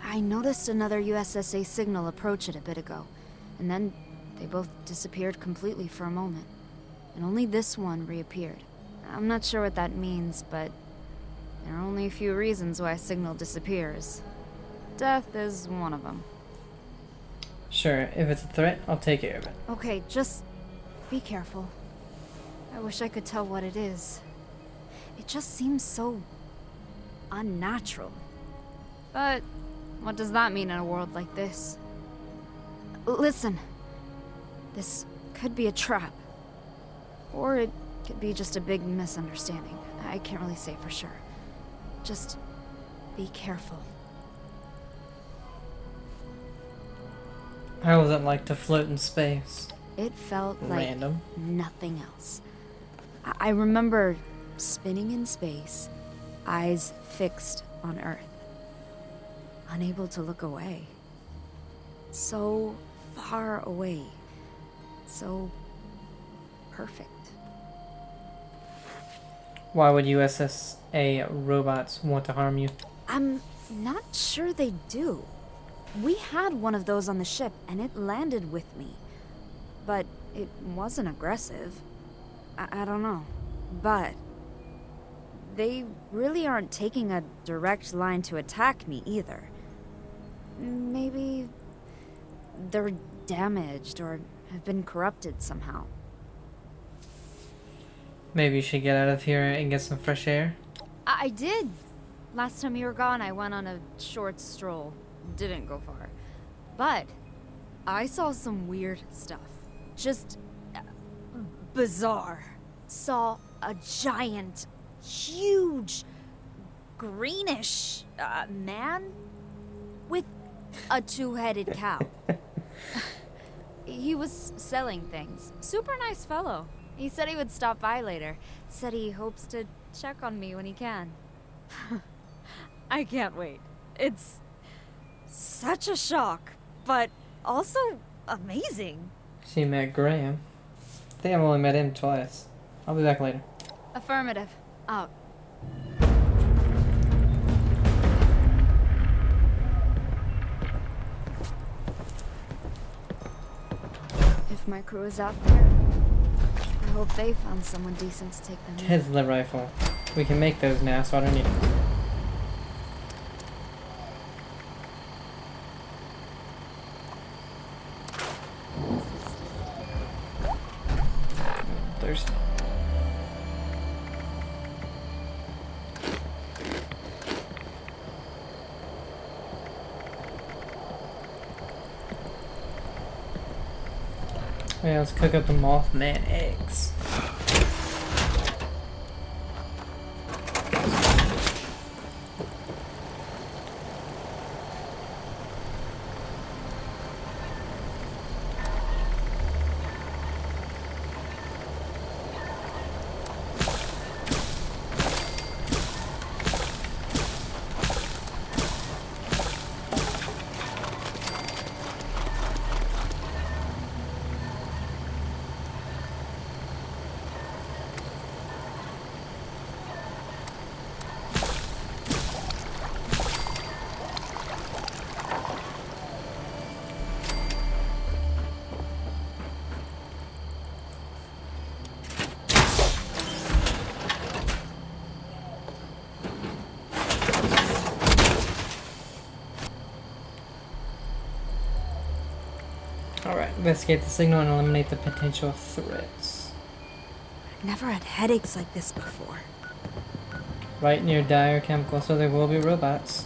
I noticed another USSA signal approach it a bit ago, and then they both disappeared completely for a moment. And only this one reappeared. I'm not sure what that means, but there are only a few reasons why a signal disappears. Death is one of them. Sure, if it's a threat, I'll take care of it. Okay, just be careful. I wish I could tell what it is. It just seems so unnatural. But what does that mean in a world like this? Listen, this could be a trap. Or it could be just a big misunderstanding. I can't really say for sure. Just be careful. How was it like to float in space? It felt like Random. nothing else. I remember spinning in space, eyes fixed on Earth. Unable to look away. So far away. So perfect. Why would USSA robots want to harm you? I'm not sure they do. We had one of those on the ship, and it landed with me. But it wasn't aggressive. I don't know. But they really aren't taking a direct line to attack me either. Maybe they're damaged or have been corrupted somehow. Maybe you should get out of here and get some fresh air. I did. Last time you were gone, I went on a short stroll. Didn't go far. But I saw some weird stuff. Just bizarre. Saw a giant, huge, greenish man with a two-headed cow. He was selling things. Super nice fellow. He said he would stop by later. Said he hopes to check on me when he can. I can't wait. It's such a shock, but also amazing. She met Graham. I think I've only met him twice. I'll be back later. Affirmative. Out. If my crew is out there, I hope they found someone decent to take them in. Here's the rifle. We can make those now, so I don't need it. Thirsty. Yeah, let's cook up the Mothman eggs. Alright, investigate the signal and eliminate the potential threats. never had headaches like this before. Right near dire chemical, so there will be robots.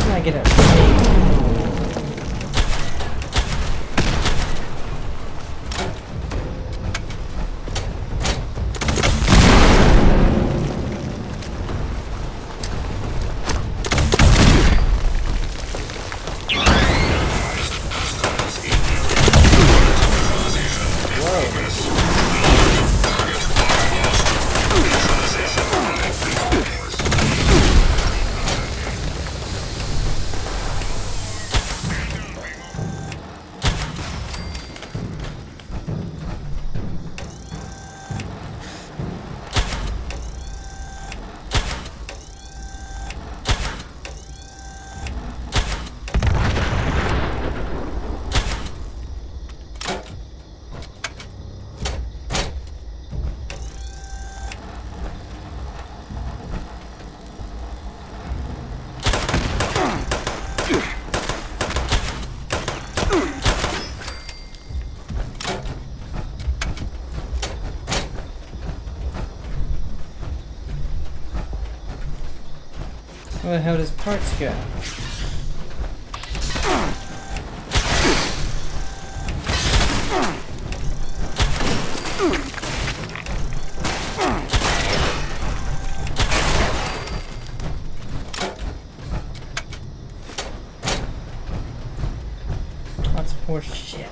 I get it. Where the hell does parts go? Lots of horse shit.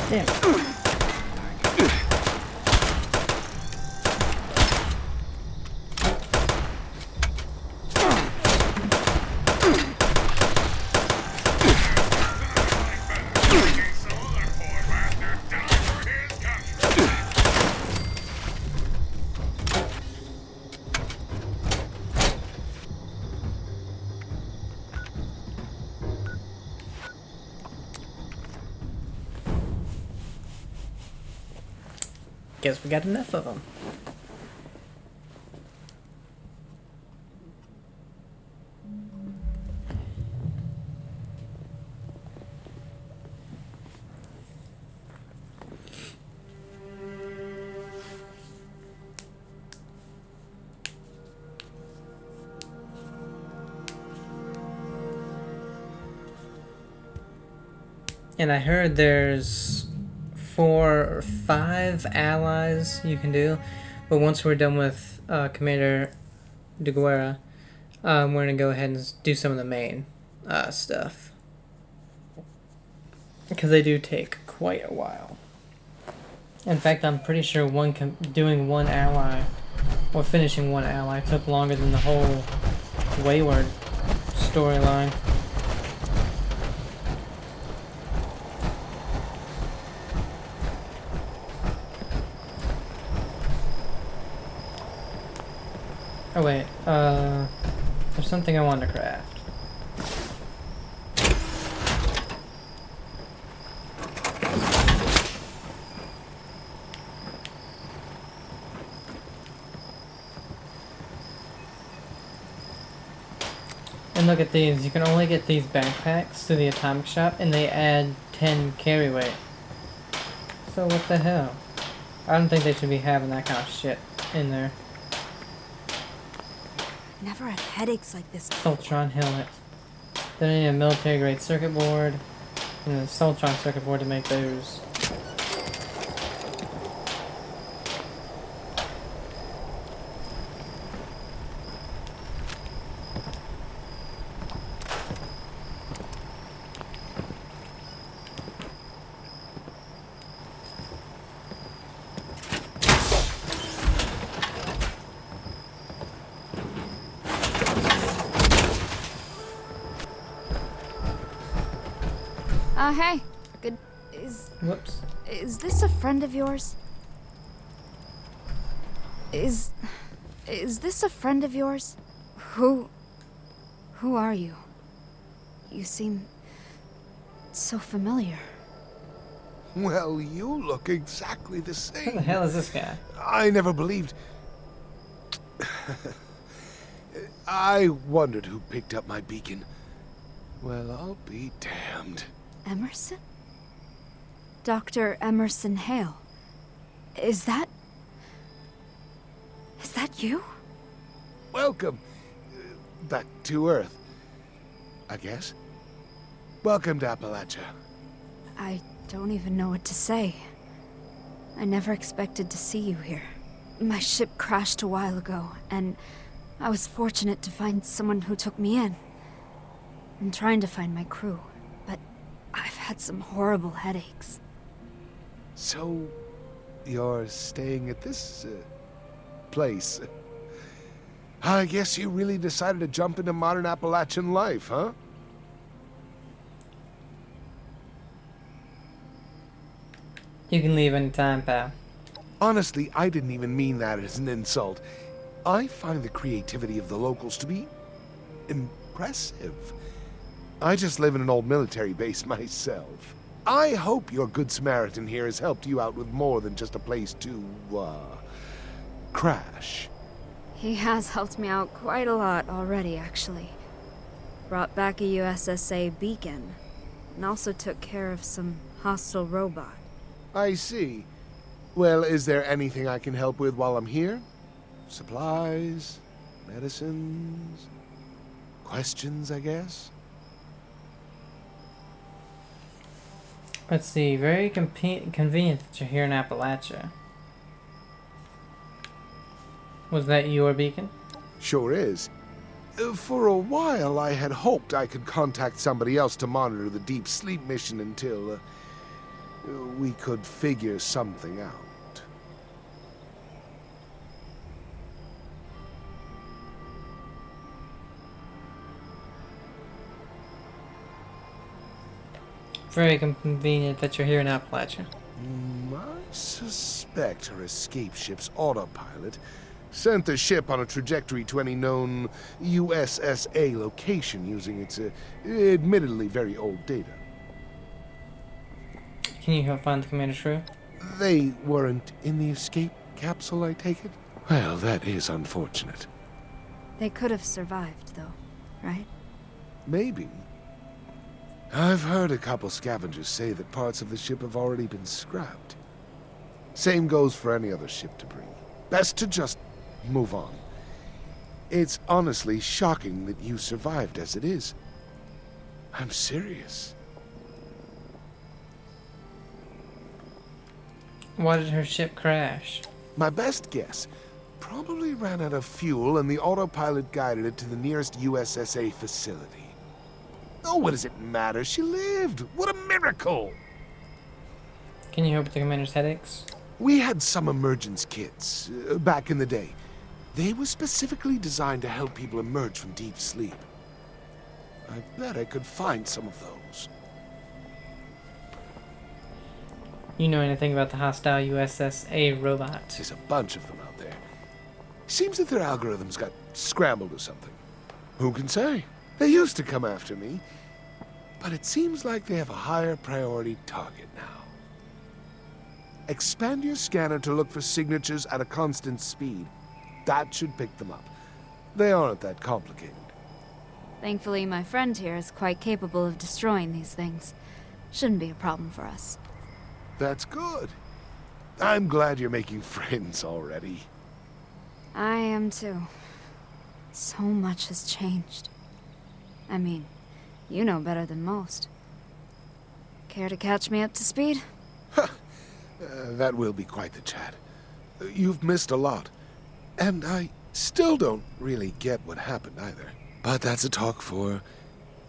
Damn. Guess we got enough of them. And I heard there's 4 or 5 allies you can do, but once we're done with Commander De Guerra, we're gonna go ahead and do some of the main stuff, because they do take quite a while. In fact, I'm pretty sure doing one ally Or finishing one ally took longer than the whole Wayward storyline. Oh wait, there's something I wanted to craft. And look at these, you can only get these backpacks through the atomic shop and they add 10 carry weight. So what the hell? I don't think they should be having that kind of shit in there. Never had headaches like this. Soltron helmet. Then I need a military grade circuit board and a Soltron circuit board to make those. Hey. Good. Whoops. Is this a friend of yours? Is this a friend of yours? Who are you? You seem so familiar. Well, you look exactly the same. Who the hell is this guy? I never believed... I wondered who picked up my beacon. Well, I'll be damned. Emerson? Dr. Emerson Hale. Is that you? Welcome. Back to Earth, I guess. Welcome to Appalachia. I don't even know what to say. I never expected to see you here. My ship crashed a while ago, and I was fortunate to find someone who took me in. I'm trying to find my crew, but I've had some horrible headaches. So, you're staying at this, place? I guess you really decided to jump into modern Appalachian life, huh? You can leave anytime, pal. Honestly, I didn't even mean that as an insult. I find the creativity of the locals to be impressive. I just live in an old military base myself. I hope your Good Samaritan here has helped you out with more than just a place to, crash. He has helped me out quite a lot already, actually. Brought back a USSA beacon, and also took care of some hostile robot. I see. Well, is there anything I can help with while I'm here? Supplies? Medicines? Questions, I guess? Let's see, very convenient that you're here in Appalachia. Was that your beacon? Sure is. For a while, I had hoped I could contact somebody else to monitor the deep sleep mission until, we could figure something out. Very convenient that you're here in Appalachia. I suspect her escape ship's autopilot sent the ship on a trajectory to any known USSA location using its admittedly very old data. Can you help find the commander's crew? They weren't in the escape capsule, I take it? Well, that is unfortunate. They could have survived, though, right? Maybe. I've heard a couple scavengers say that parts of the ship have already been scrapped. Same goes for any other ship debris. Best to just move on. It's honestly shocking that you survived as it is. I'm serious. Why did her ship crash? My best guess, probably ran out of fuel and the autopilot guided it to the nearest USSA facility. Oh, what does it matter? She lived! What a miracle! Can you help with the commander's headaches? We had some emergence kits back in the day. They were specifically designed to help people emerge from deep sleep. I bet I could find some of those. You know anything about the hostile USSA robot? There's a bunch of them out there. Seems that their algorithms got scrambled or something. Who can say? They used to come after me, but it seems like they have a higher priority target now. Expand your scanner to look for signatures at a constant speed. That should pick them up. They aren't that complicated. Thankfully, my friend here is quite capable of destroying these things. Shouldn't be a problem for us. That's good. I'm glad you're making friends already. I am too. So much has changed. I mean, you know better than most. Care to catch me up to speed? That will be quite the chat. You've missed a lot. And I still don't really get what happened either. But that's a talk for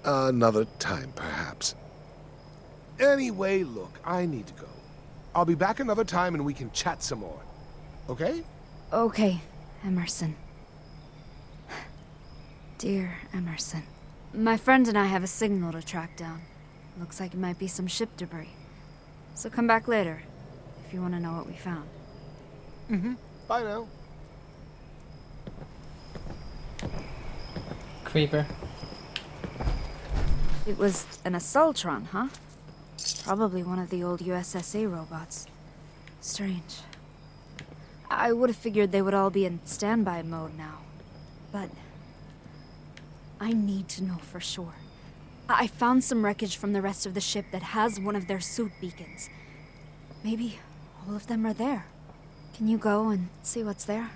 another time, perhaps. Anyway, look, I need to go. I'll be back another time and we can chat some more. Okay? Okay, Emerson. Dear Emerson. My friend and I have a signal to track down. Looks like it might be some ship debris. So come back later, if you want to know what we found. Mm-hmm. Bye now. Creeper. It was an Assaultron, huh? Probably one of the old USSA robots. Strange. I would have figured they would all be in standby mode now. But I need to know for sure. I found some wreckage from the rest of the ship that has one of their suit beacons. Maybe all of them are there. Can you go and see what's there?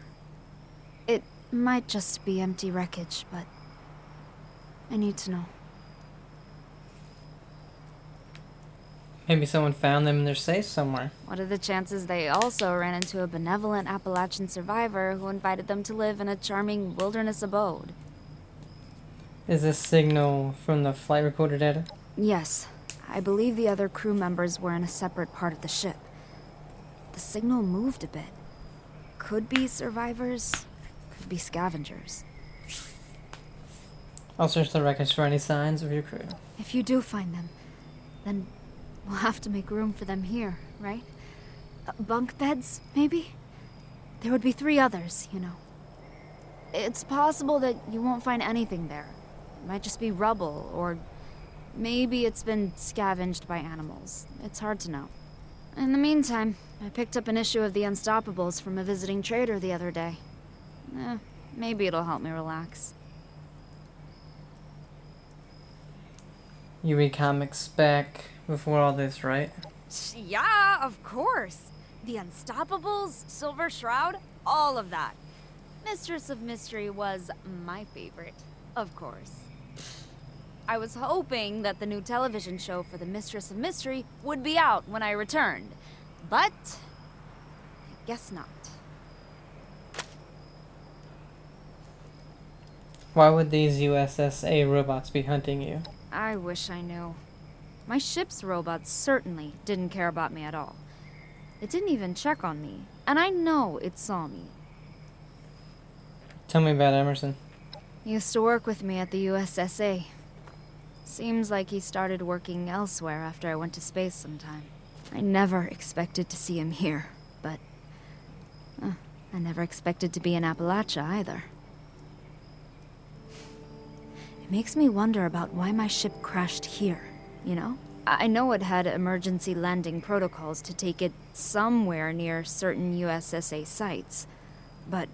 It might just be empty wreckage, but I need to know. Maybe someone found them and they're safe somewhere. What are the chances they also ran into a benevolent Appalachian survivor who invited them to live in a charming wilderness abode? Is this signal from the flight recorder data? Yes. I believe the other crew members were in a separate part of the ship. The signal moved a bit. Could be survivors, could be scavengers. I'll search the wreckage for any signs of your crew. If you do find them, then we'll have to make room for them here, right? Bunk beds, maybe? There would be 3 others, you know. It's possible that you won't find anything there. It might just be rubble, or maybe it's been scavenged by animals. It's hard to know. In the meantime, I picked up an issue of The Unstoppables from a visiting trader the other day. Maybe it'll help me relax. You read comics back before all this, right? Yeah, of course. The Unstoppables, Silver Shroud, all of that. Mistress of Mystery was my favorite, of course. I was hoping that the new television show for the Mistress of Mystery would be out when I returned, but I guess not. Why would these USSA robots be hunting you? I wish I knew. My ship's robots certainly didn't care about me at all. It didn't even check on me, and I know it saw me. Tell me about Emerson. He used to work with me at the USSA. Seems like he started working elsewhere after I went to space sometime. I never expected to see him here, but I never expected to be in Appalachia either. It makes me wonder about why my ship crashed here, you know? I know it had emergency landing protocols to take it somewhere near certain USSA sites, but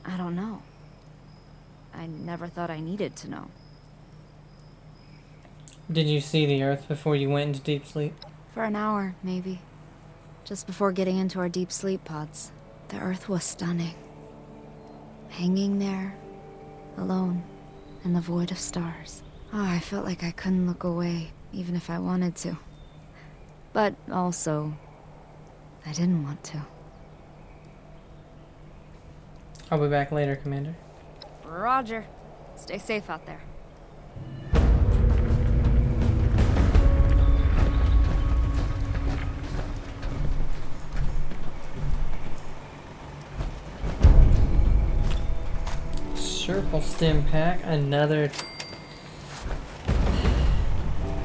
I don't know. I never thought I needed to know. Did you see the Earth before you went into deep sleep? For an hour, maybe. Just before getting into our deep sleep pods. The Earth was stunning. Hanging there, alone, in the void of stars. Oh, I felt like I couldn't look away, even if I wanted to. But also, I didn't want to. I'll be back later, Commander. Roger. Stay safe out there. Circle stim pack, another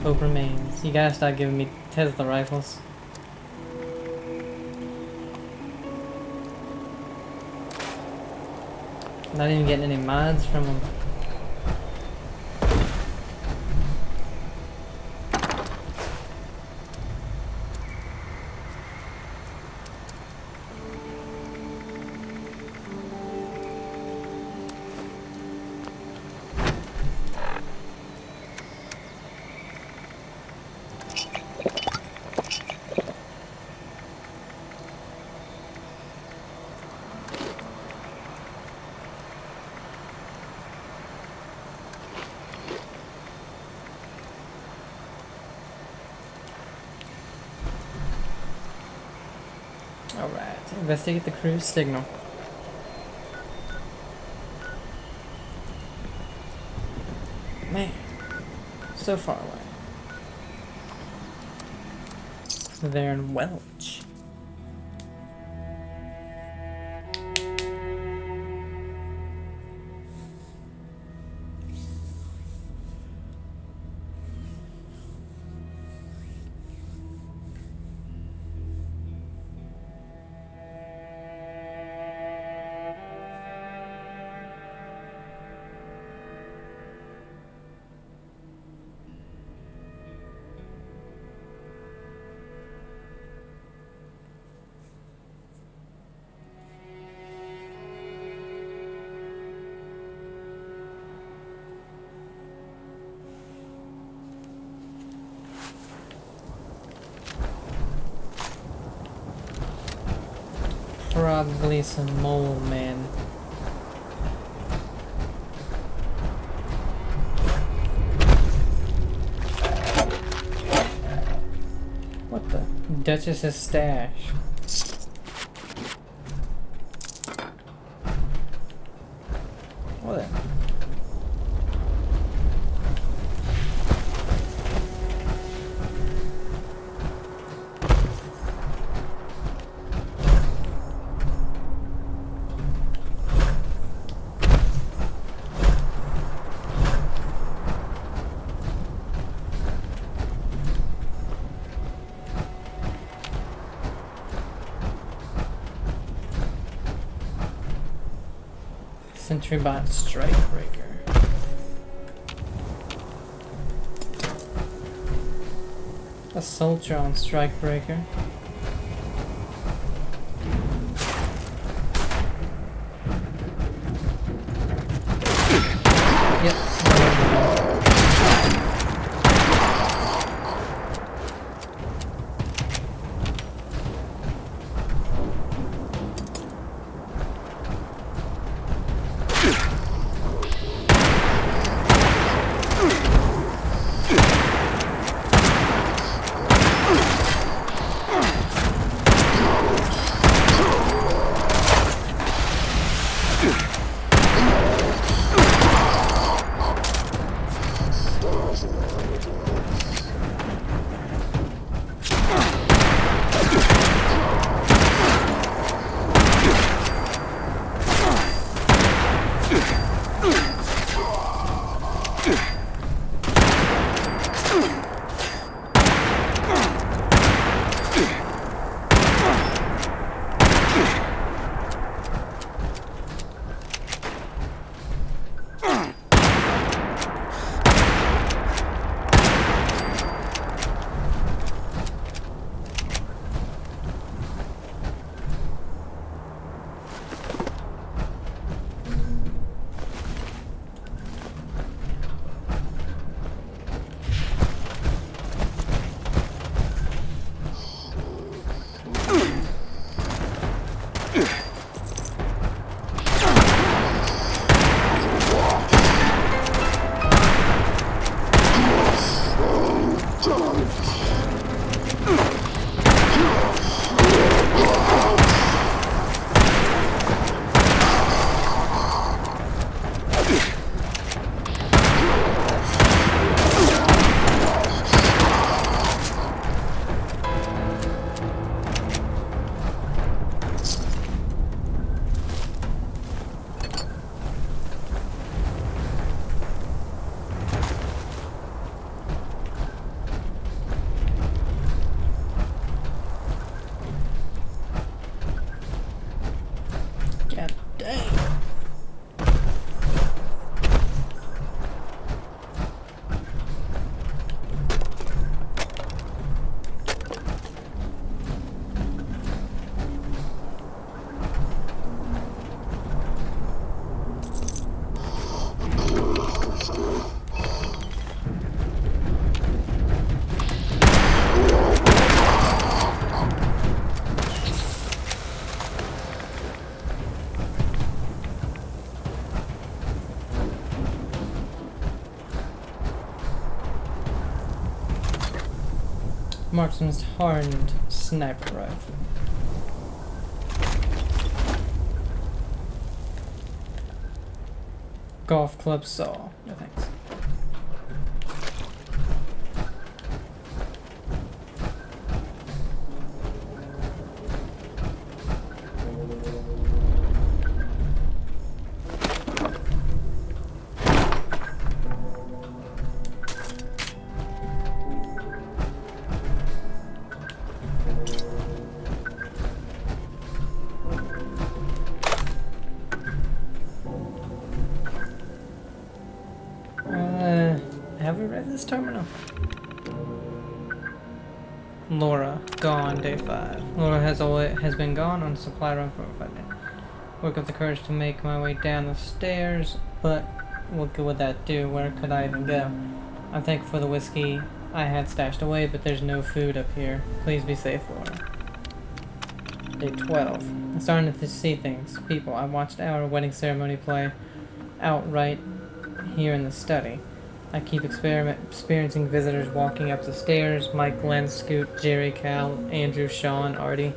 hope remains. You gotta stop giving me Tesla rifles. Not even getting any mods from them. Alright, investigate the cruise signal. Man, so far away. They're in Welch. Probably some mole men. What the? Duchess's stash. What the? Sentrybot Strikebreaker. A soldier on Strikebreaker. Yep. Marksman's hardened sniper rifle. Golf club saw. No thanks. Have we read this terminal? Laura, gone, day 5. Laura has been gone on supply run for 5 days. Woke up the courage to make my way down the stairs, but what good would that do? Where could I even go? I'm thankful for the whiskey I had stashed away, but there's no food up here. Please be safe, Laura. Day 12. I'm starting to see things. People. I watched our wedding ceremony play out right here in the study. I keep experiencing visitors walking up the stairs. Mike, Glenn, Scoot, Jerry, Cal, Andrew, Sean, Artie.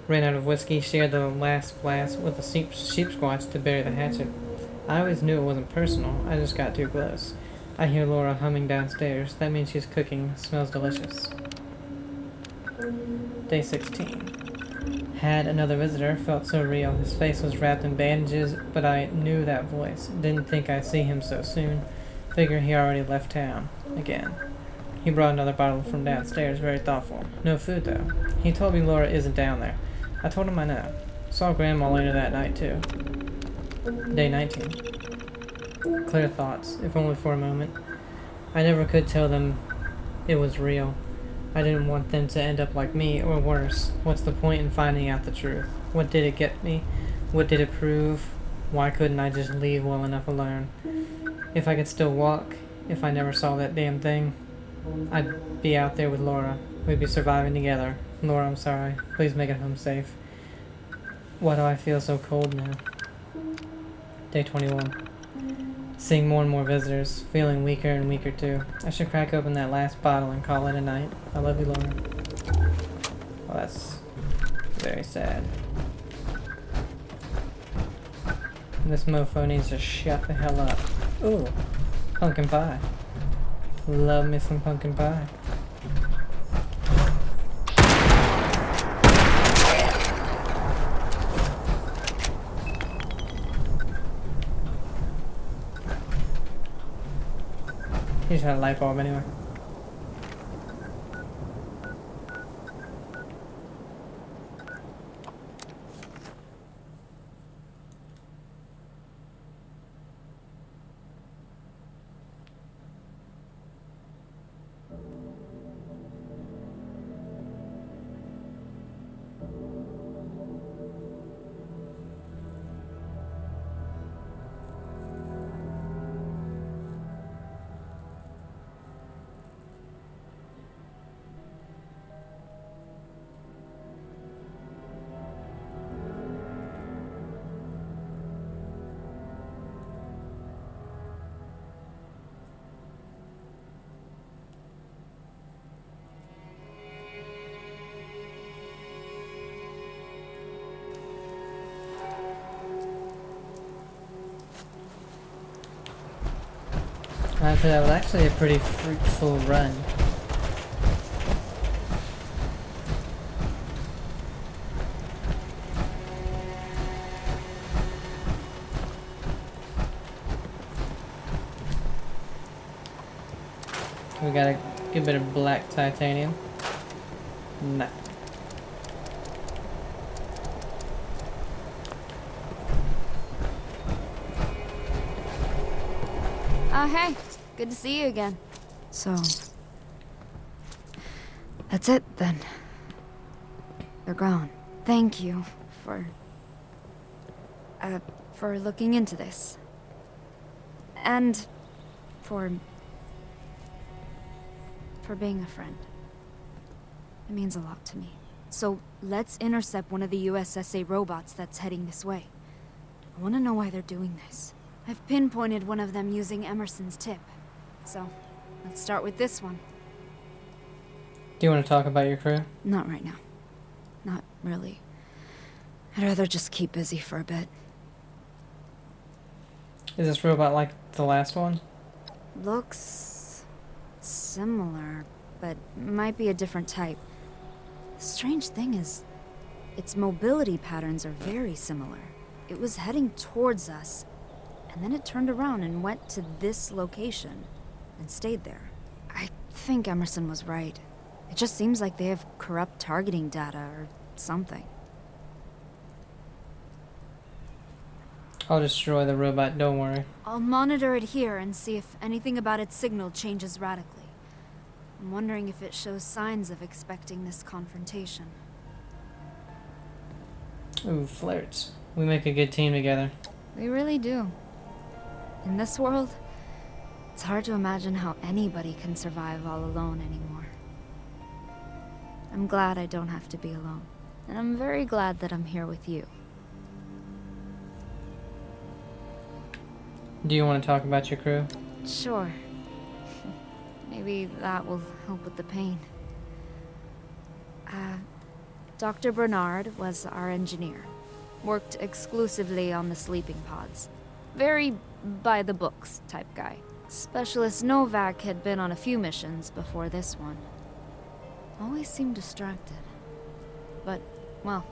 Ran out of whiskey, shared the last glass with the sheep squatch to bury the hatchet. I always knew it wasn't personal. I just got too close. I hear Laura humming downstairs. That means she's cooking. Smells delicious. Day 16. Had another visitor. Felt so real. His face was wrapped in bandages, but I knew that voice. Didn't think I'd see him so soon. Figure he already left town. Again. He brought another bottle from downstairs, very thoughtful. No food, though. He told me Laura isn't down there. I told him I know. Saw Grandma later that night, too. Day 19. Clear thoughts, if only for a moment. I never could tell them it was real. I didn't want them to end up like me, or worse. What's the point in finding out the truth? What did it get me? What did it prove? Why couldn't I just leave well enough alone? If I could still walk, if I never saw that damn thing, I'd be out there with Laura. We'd be surviving together. Laura, I'm sorry. Please make it home safe. Why do I feel so cold now? Day 21. Seeing more and more visitors. Feeling weaker and weaker too. I should crack open that last bottle and call it a night. I love you, Laura. Well, that's very sad. This mofo needs to shut the hell up. Ooh, pumpkin pie. Love me some pumpkin pie. He just had a light bulb anyway. I'd say that was actually a pretty fruitful run. We got a good bit of black titanium. Nothing. Hey. Good to see you again. So... that's it, then. They're gone. Thank you for looking into this. And for being a friend. It means a lot to me. So, let's intercept one of the USSA robots that's heading this way. I want to know why they're doing this. I've pinpointed one of them using Emerson's tip. So, let's start with this one. Do you want to talk about your crew? Not right now. Not really. I'd rather just keep busy for a bit. Is this robot like the last one? Looks similar, but might be a different type. The strange thing is, its mobility patterns are very similar. It was heading towards us, and then it turned around and went to this location, and stayed there. I think Emerson was right. It just seems like they have corrupt targeting data or something. I'll destroy the robot, don't worry. I'll monitor it here and see if anything about its signal changes radically. I'm wondering if it shows signs of expecting this confrontation. Ooh, flirts. We make a good team together. We really do. In this world, it's hard to imagine how anybody can survive all alone anymore. I'm glad I don't have to be alone. And I'm very glad that I'm here with you. Do you want to talk about your crew? Sure. Maybe that will help with the pain. Dr. Bernard was our engineer. Worked exclusively on the sleeping pods. Very by-the-books type guy. Specialist Novak had been on a few missions before this one. Always seemed distracted. But, well,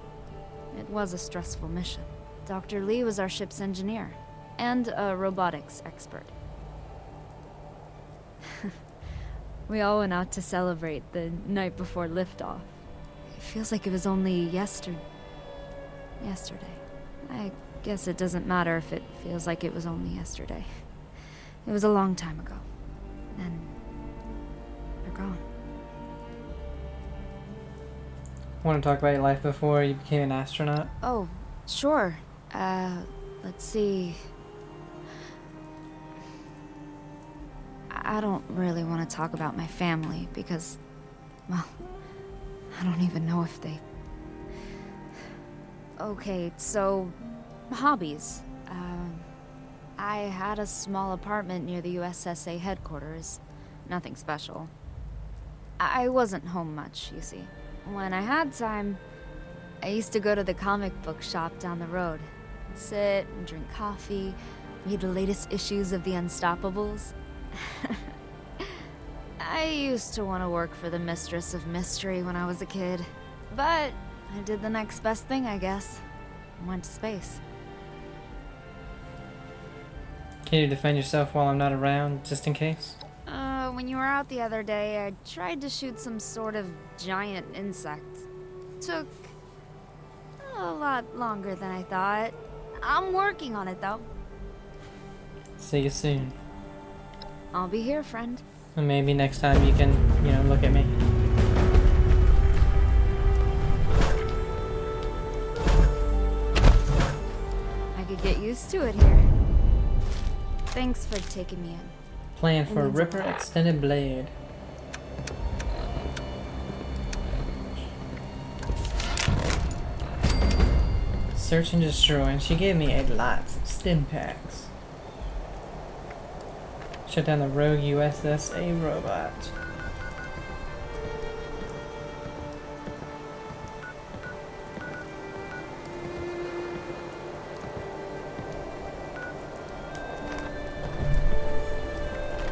it was a stressful mission. Dr. Lee was our ship's engineer. And a robotics expert. We all went out to celebrate the night before liftoff. It feels like it was only yesterday. I guess it doesn't matter if it feels like it was only yesterday. It was a long time ago. And they're gone. Want to talk about your life before you became an astronaut? Oh, sure. Let's see. I don't really want to talk about my family because, well, I don't even know if they... Okay, so, hobbies. I had a small apartment near the USSA headquarters. Nothing special. I wasn't home much, you see. When I had time, I used to go to the comic book shop down the road. Sit and drink coffee, read the latest issues of the Unstoppables. I used to want to work for the Mistress of Mystery when I was a kid. But I did the next best thing, I guess. I went to space. Can you defend yourself while I'm not around, just in case? When you were out the other day, I tried to shoot some sort of giant insect. Took a lot longer than I thought. I'm working on it, though. See you soon. I'll be here, friend. And maybe next time you can, look at me. I could get used to it here. Thanks for taking me in. Plan for Ripper Extended Blade. Search and destroy, and she gave me lots of stim packs. Shut down the rogue USSA robot.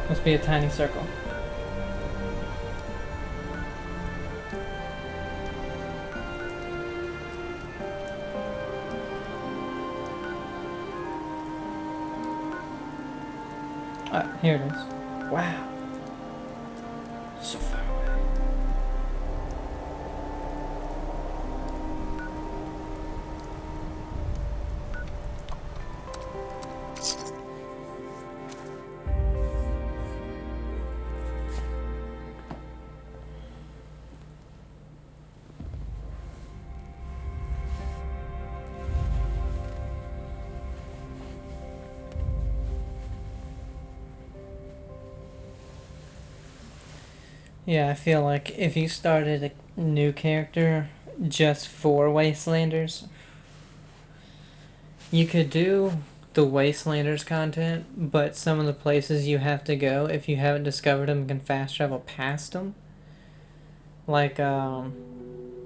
Must be a tiny circle. Ah, here it is. Wow. So far away. Yeah, I feel like if you started a new character just for Wastelanders, you could do the Wastelanders content, but some of the places you have to go, if you haven't discovered them and can fast travel past them, Like, I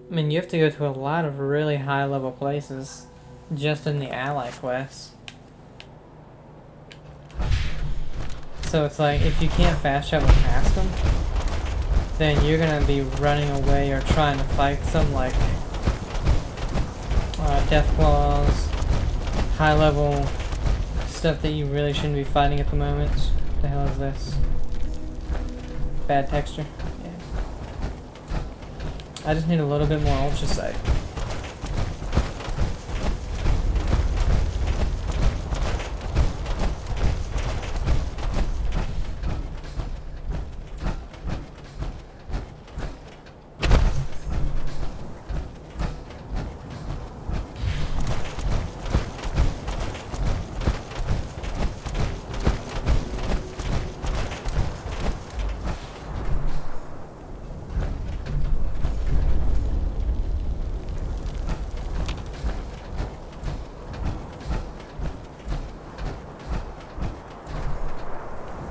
mean, you have to go to a lot of really high-level places just in the ally quests. So it's like, if you can't fast travel past them, then you're gonna be running away or trying to fight some, like, death claws, high-level stuff that you really shouldn't be fighting at the moment. What the hell is this? Bad texture. Yeah. I just need a little bit more ultra sight.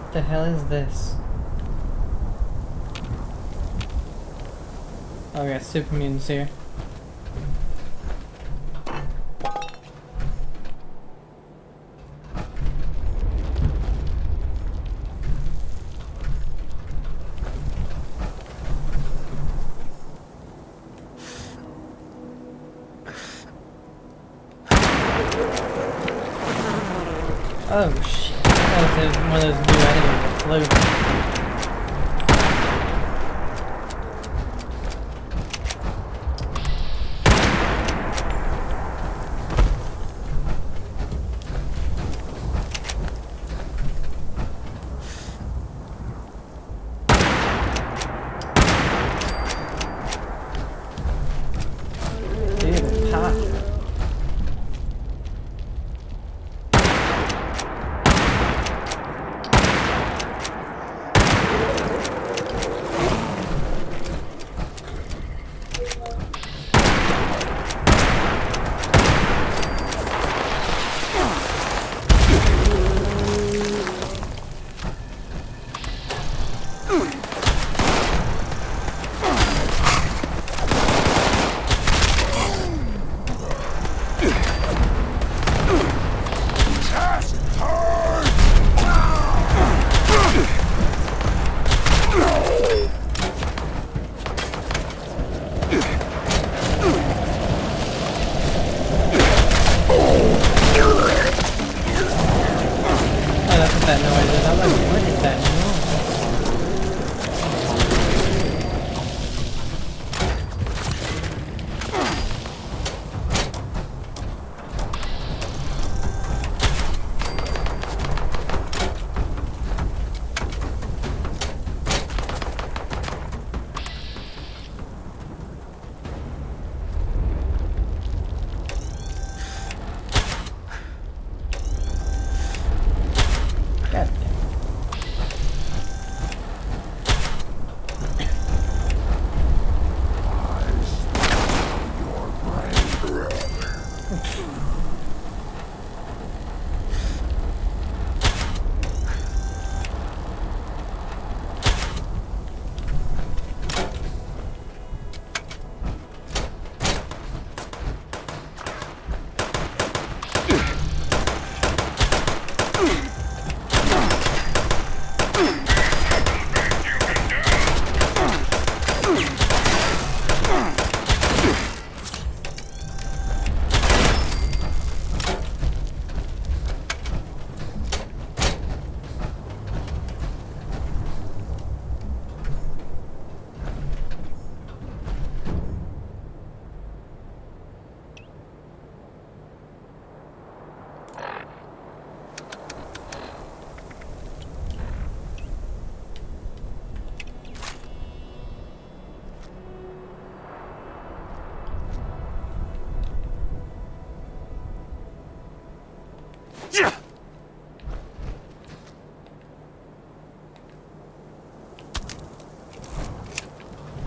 What the hell is this? Oh, we got super mutants here. Oh shit. That was one of those new enemies that flew. Dude, pop. That noise is. I'm like, what is that noise? God damn.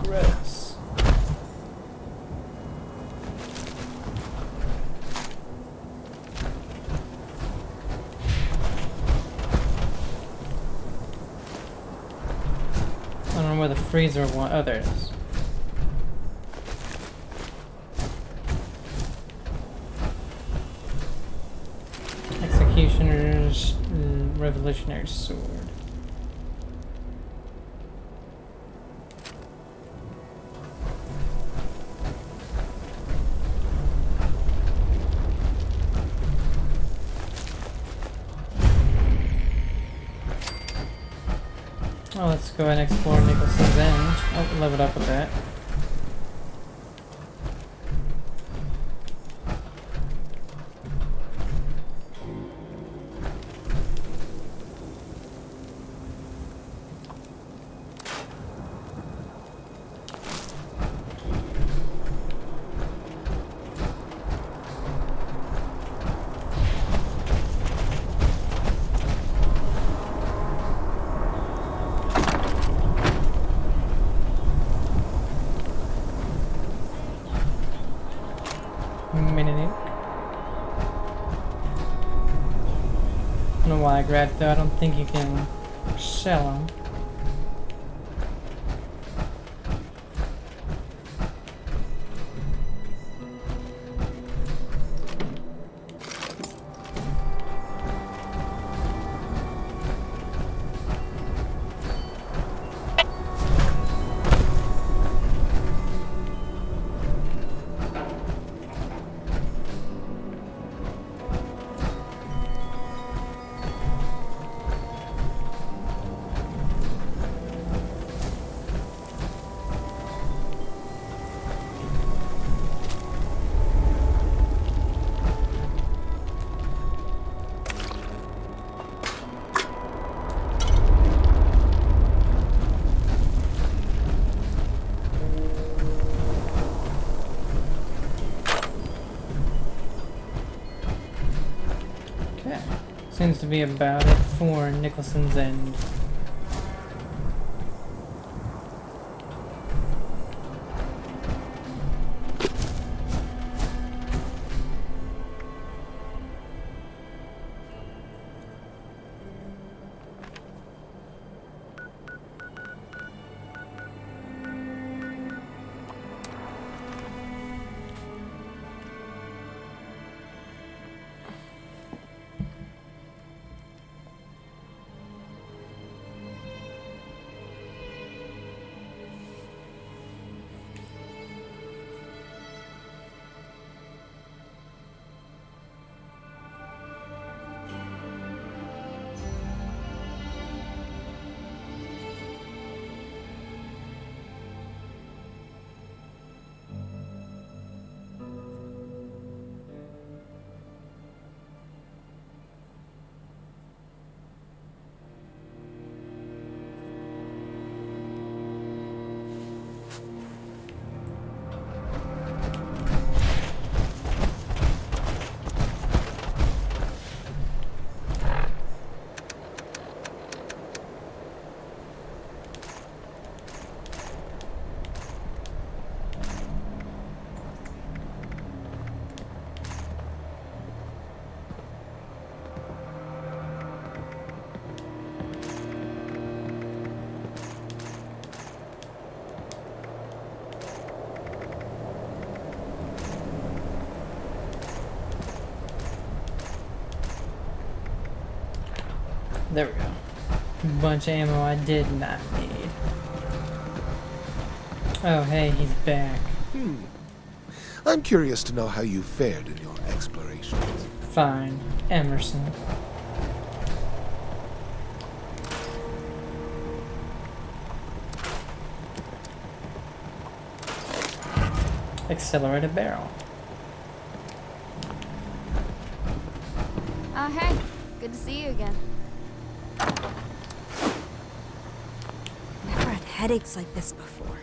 Gross. I don't know where the freezer one. Oh, there it is. revolutionary sword. Oh, let's go ahead and explore Nicholson's End. Oh, leveled up with that. I don't know why I grabbed though. I don't think you can sell them. Seems to be about it for Nicholson's End. There we go. Bunch of ammo I did not need. Oh, hey, he's back. I'm curious to know how you fared in your explorations. Fine. Emerson. Accelerated barrel. Oh, hey. Good to see you again. Never had headaches like this before.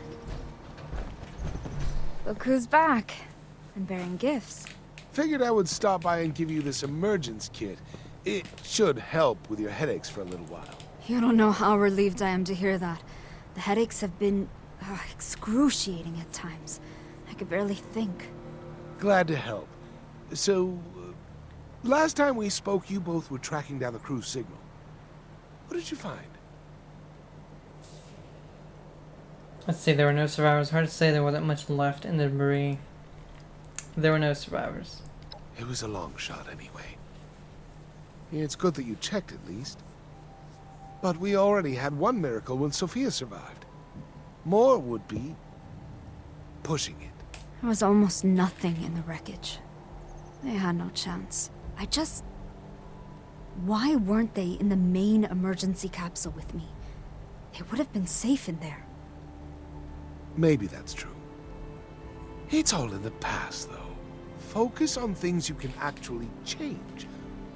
Look who's back. And bearing gifts. Figured I would stop by and give you this emergence kit. It should help with your headaches for a little while. You don't know how relieved I am to hear that. The headaches have been excruciating at times. I could barely think. Glad to help. So, last time we spoke, you both were tracking down the crew's signal. What did you find? Let's see, there were no survivors. Hard to say, there wasn't much left in the debris. There were no survivors. It was a long shot anyway. It's good that you checked at least. But we already had one miracle when Sophia survived. More would be pushing it. There was almost nothing in the wreckage. They had no chance. Why weren't they in the main emergency capsule with me? They would have been safe in there. Maybe that's true. It's all in the past, though. Focus on things you can actually change.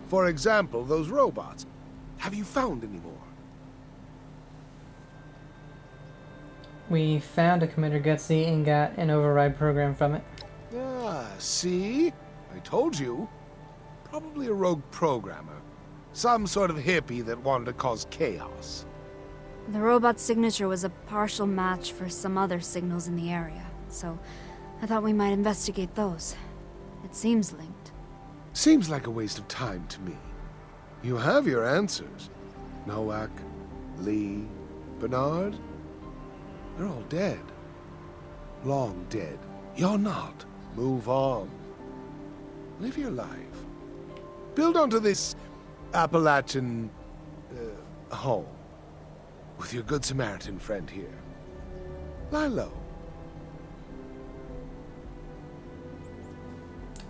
For example, those robots. Have you found any more? We found a Commander Gutsy and got an override program from it. Ah, see? I told you. Probably a rogue programmer. Some sort of hippie that wanted to cause chaos. The robot's signature was a partial match for some other signals in the area, so I thought we might investigate those. It seems linked. Seems like a waste of time to me. You have your answers. Nowak, Lee, Bernard. They're all dead. Long dead. You're not. Move on. Live your life. Build onto this Appalachian home with your good Samaritan friend here. Lie low.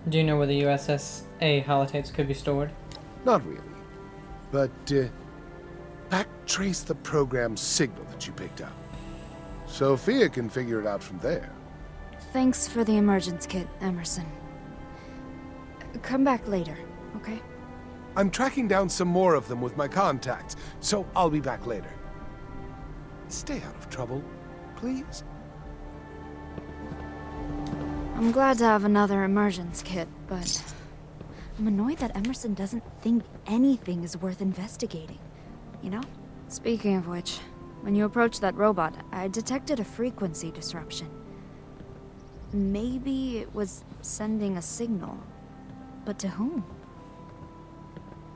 Do you know where the USS-A holotapes could be stored? Not really. But backtrace the program's signal that you picked up. Sophia can figure it out from there. Thanks for the emergence kit, Emerson. Come back later, okay? I'm tracking down some more of them with my contacts, so I'll be back later. Stay out of trouble, please. I'm glad to have another emergence kit, but I'm annoyed that Emerson doesn't think anything is worth investigating, you know? Speaking of which, when you approached that robot, I detected a frequency disruption. Maybe it was sending a signal, but to whom?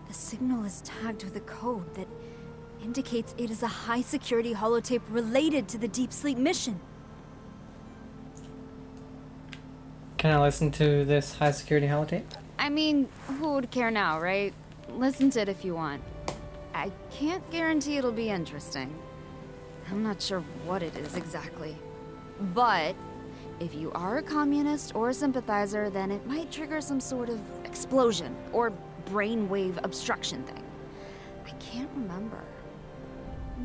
The signal is tagged with a code that indicates it is a high-security holotape related to the deep sleep mission. Can I listen to this high-security holotape? I mean, who would care now, right? Listen to it if you want. I can't guarantee it'll be interesting. I'm not sure what it is exactly. But if you are a communist or a sympathizer, then it might trigger some sort of explosion or brainwave obstruction thing. I can't remember.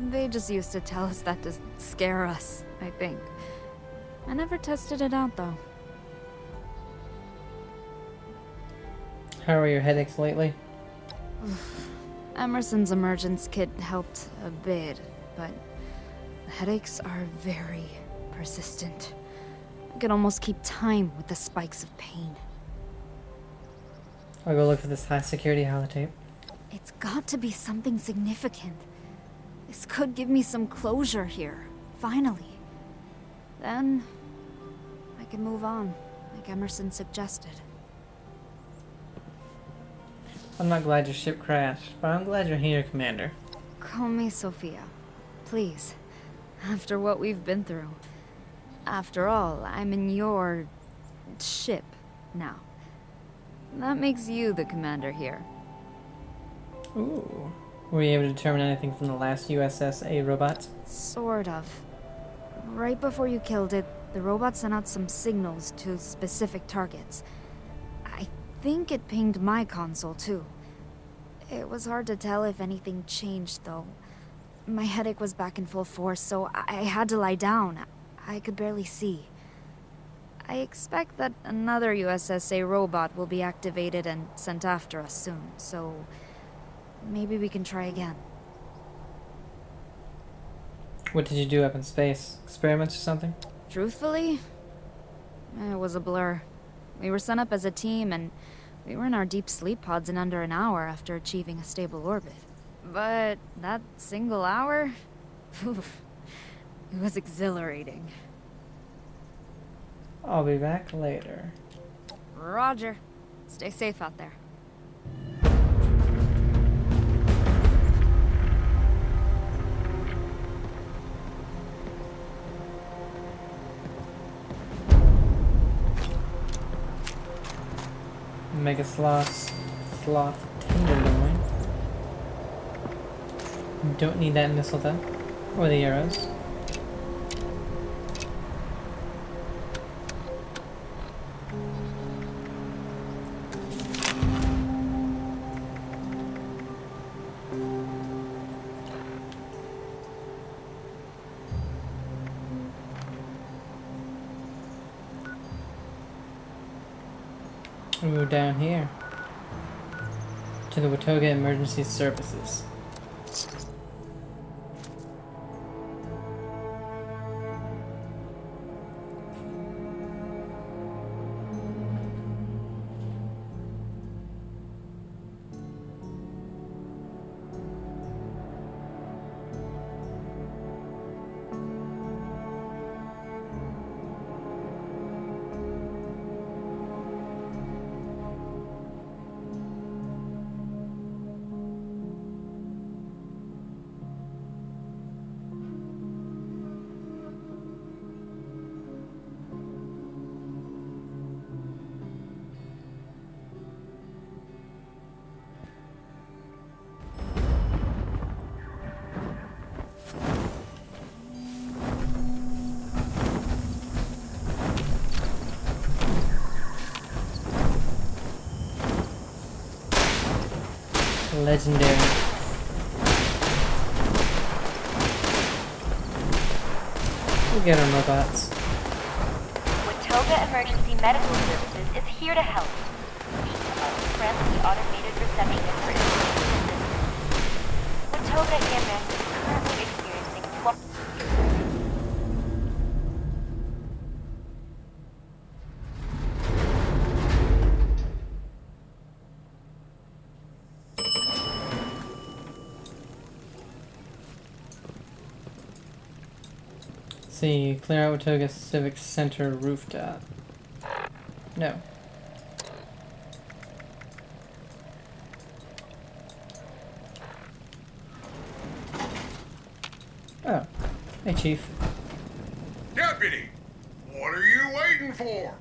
They just used to tell us that to scare us, I think. I never tested it out, though. How are your headaches lately? Emerson's emergence kit helped a bit, but the headaches are very persistent. I could almost keep time with the spikes of pain. I'll go look for this high-security holotape. It's got to be something significant. This could give me some closure here, finally. Then I can move on, like Emerson suggested. I'm not glad your ship crashed, but I'm glad you're here, Commander. Call me Sophia, please. After what we've been through. After all, I'm in your ship now. That makes you the commander here. Ooh. Were you able to determine anything from the last USS-A robot? Sort of. Right before you killed it, the robot sent out some signals to specific targets. I think it pinged my console, too. It was hard to tell if anything changed, though. My headache was back in full force, so I had to lie down. I could barely see. I expect that another USS-A robot will be activated and sent after us soon, so maybe we can try again. What did you do up in space? Experiments or something? Truthfully, it was a blur. We were sent up as a team, and we were in our deep sleep pods in under an hour after achieving a stable orbit. But that single hour? Oof, it was exhilarating. I'll be back later. Roger. Stay safe out there. Mega sloth tenderloin. Don't need that missile though. Or the arrows. We move down here to the Watoga Emergency Services. Legendary. We get our robots. Watoga Emergency Medical Services is here to help. Meet our friendly automated receptionist for immediate assistance. Watoga EMS is currently experiencing See, clear out Watoga Civic Center rooftop. No. Oh. Hey, Chief. Deputy, what are you waiting for?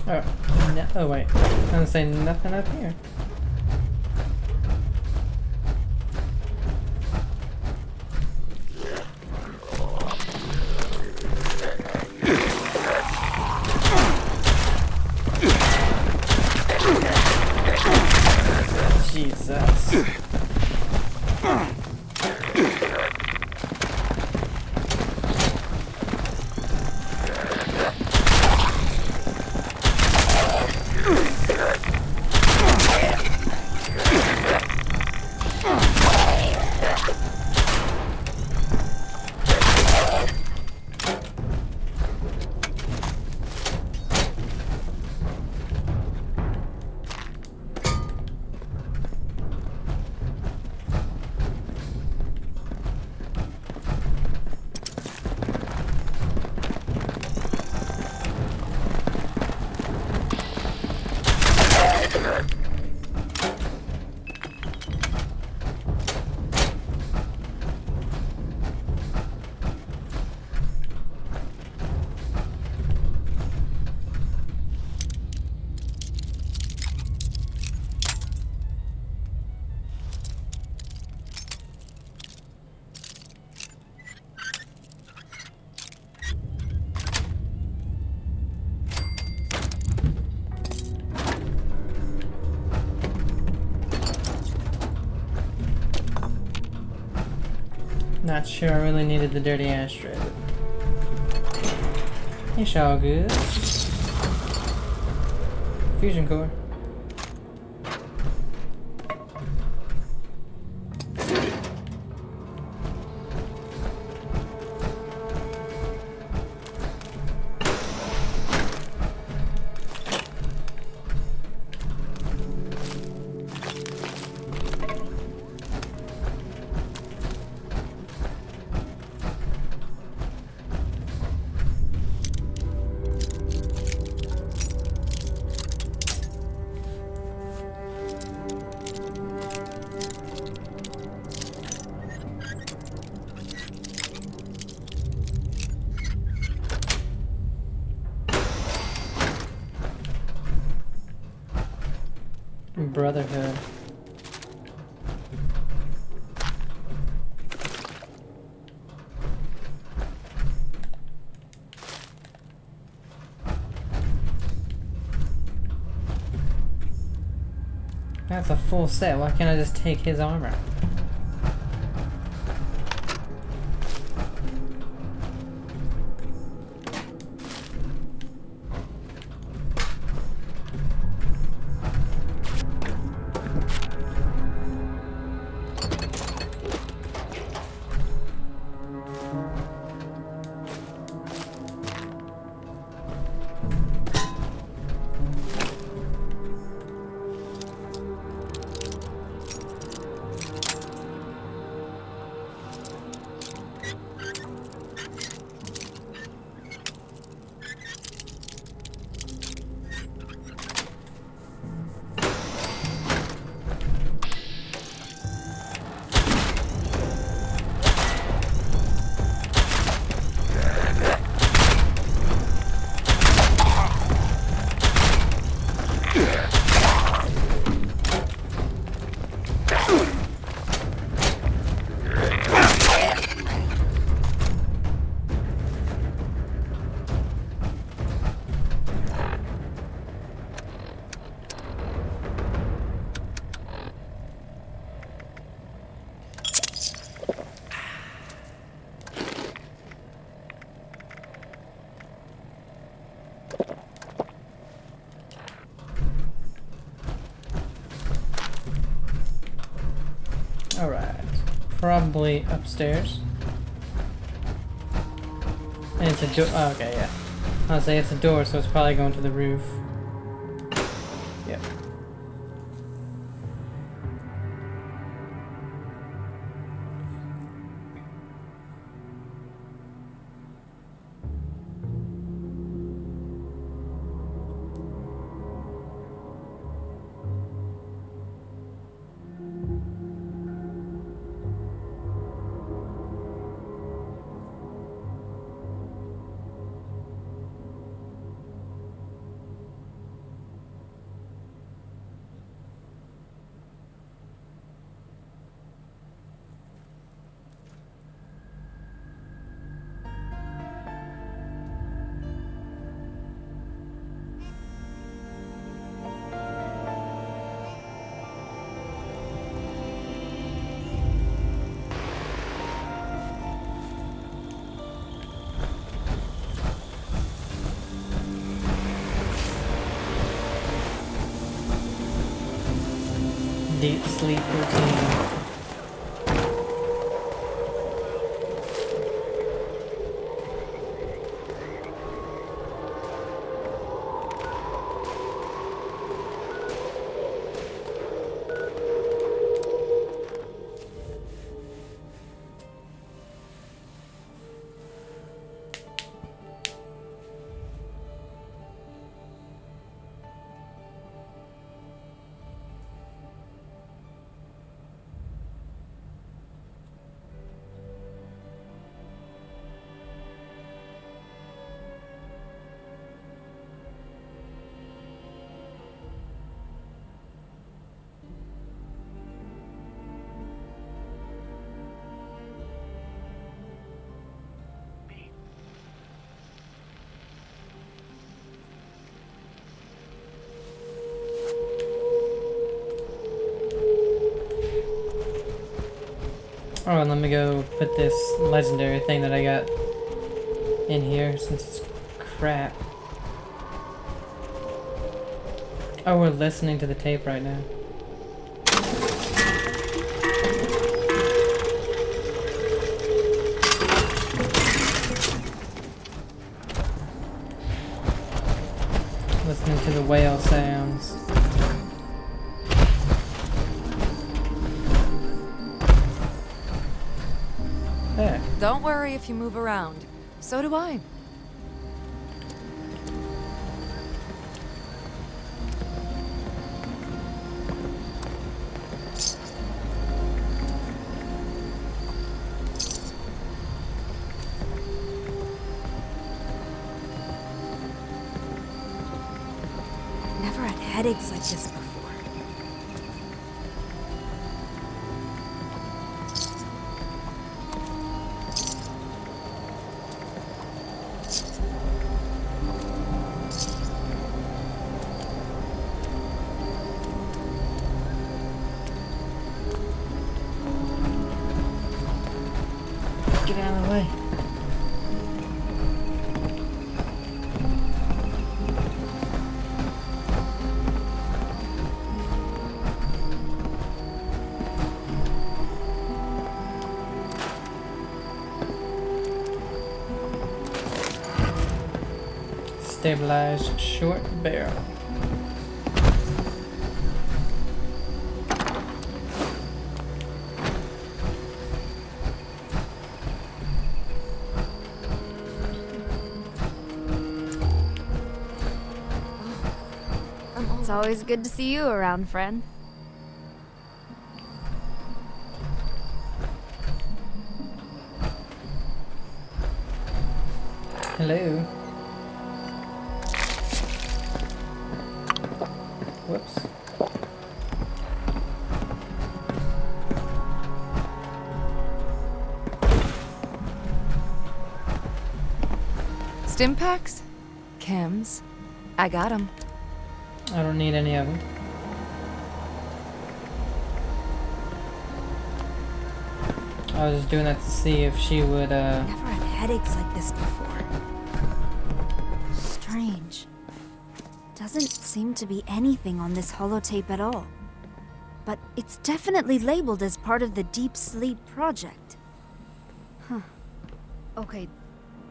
Oh, no, oh wait. I'm gonna say nothing up here. Jesus. Not sure I really needed the dirty ashtray. It's all good. Fusion core. Brotherhood. That's a full set. Why can't I just take his armor? Alright. Probably upstairs. And it's a door. Oh, okay, yeah. I'll say it's a door, so it's probably going to the roof. Yep. Deep sleep routine. Oh, and let me go put this legendary thing that I got in here since it's crap. Oh, we're listening to the tape right now. Listening to the whale sounds. There. Don't worry if you move around. So do I. Never had headaches like this before. Stabilized short barrel. It's always good to see you around, friend. Hello. Whoops. Stim packs? Chems? I got 'em. I don't need any of them. I was just doing that to see if she would, Never had headaches like this before. Strange. Doesn't seem to be anything on this holotape at all. But it's definitely labeled as part of the Deep Sleep project. Huh. Okay,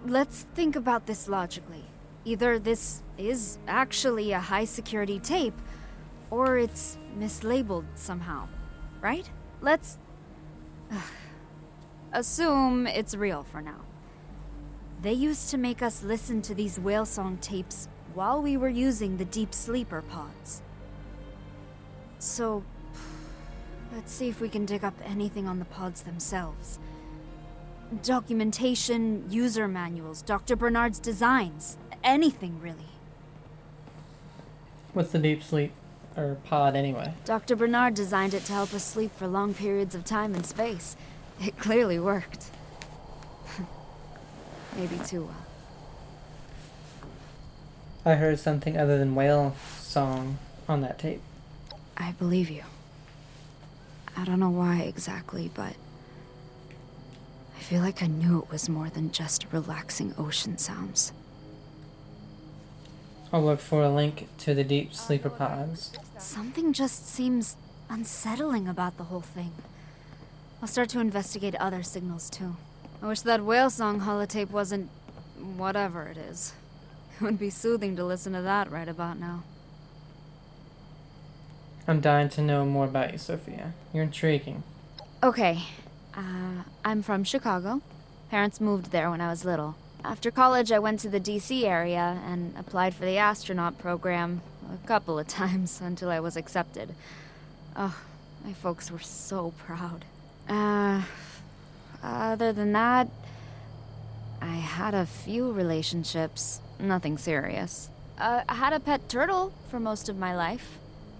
let's think about this logically. Either this is actually a high-security tape, or it's mislabeled somehow, right? Let's assume it's real for now. They used to make us listen to these whale song tapes while we were using the deep sleeper pods. So, let's see if we can dig up anything on the pods themselves. Documentation, user manuals, Dr. Bernard's designs, anything really. what's the deep sleep or pod anyway? Dr. Bernard designed it to help us sleep for long periods of time and space. It clearly worked. Maybe too well. I heard something other than whale song on that tape. I believe you. I don't know why exactly, but I feel like I knew it was more than just relaxing ocean sounds. I'll look for a link to the deep sleeper pods. Something just seems unsettling about the whole thing. I'll start to investigate other signals too. I wish that whale song holotape wasn't whatever it is. It would be soothing to listen to that right about now. I'm dying to know more about you, Sophia. You're intriguing. Okay, I'm from Chicago. Parents moved there when I was little. After college, I went to the DC area and applied for the astronaut program a couple of times until I was accepted. Oh, my folks were so proud. Other than that, I had a few relationships, nothing serious. I had a pet turtle for most of my life.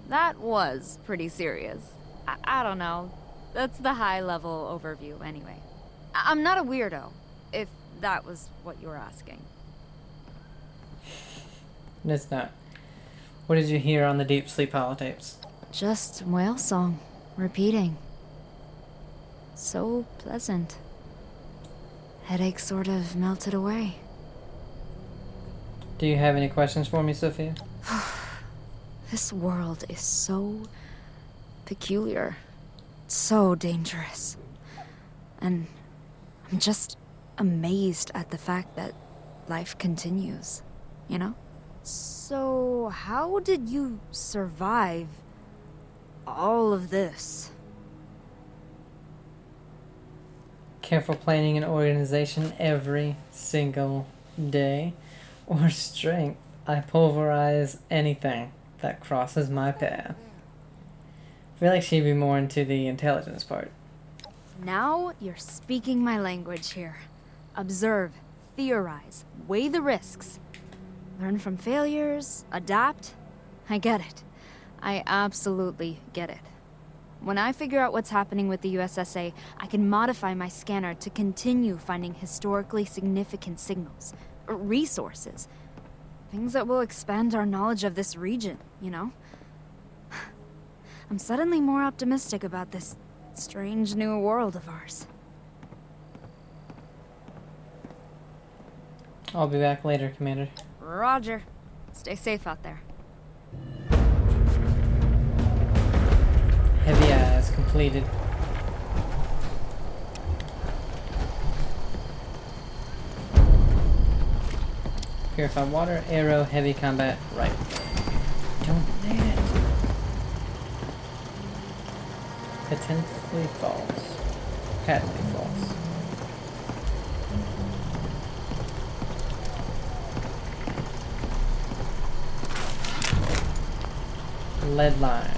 That was pretty serious. I don't know. That's the high-level overview, anyway. I'm not a weirdo, if that was what you were asking. It's not. What did you hear on the deep sleep holotapes? Just whale song, repeating. So pleasant. Headache sort of melted away. Do you have any questions for me, Sophia? This world is so peculiar, so dangerous. And I'm just amazed at the fact that life continues, you know? So, how did you survive all of this? Careful planning and organization every single day. Or strength. I pulverize anything that crosses my path. I feel like she'd be more into the intelligence part. Now you're speaking my language here. Observe, theorize, weigh the risks. Learn from failures, adapt. I get it. I absolutely get it. When I figure out what's happening with the USSA, I can modify my scanner to continue finding historically significant signals, resources, things that will expand our knowledge of this region, you know? I'm suddenly more optimistic about this strange new world of ours. I'll be back later, Commander. Roger. Stay safe out there. Heavy eyes completed. Purified water, arrow, heavy combat, right. Don't need it. Potentially false. Patently false. Lead line.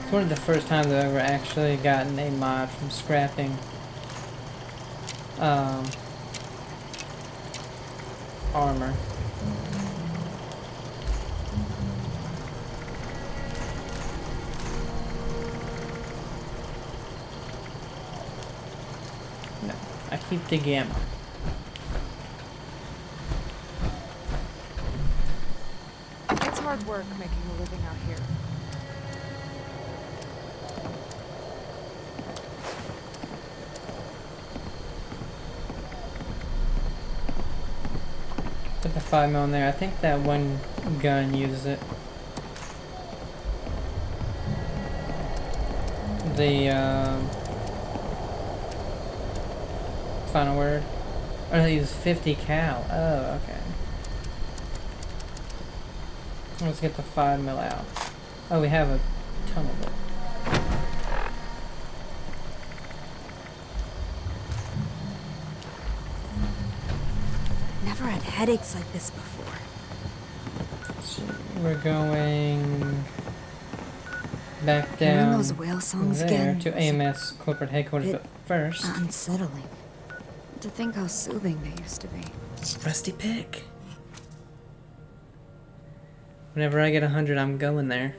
It's one of the first times I've ever actually gotten a mod from scrapping armor. No, I keep the gamma. It's hard work making a living out here. Put the 5mm in there. I think that one gun uses it. The final word. Or they use 50 cal. Oh, okay. Let's get the 5mm out. Oh, we have a ton of it. Never had headaches like this before. So we're going back Hearing down those whale songs there again to AMS corporate headquarters, bit but first... unsettling. To think how soothing they used to be. Rusty pick. Whenever I get 100, I'm going there.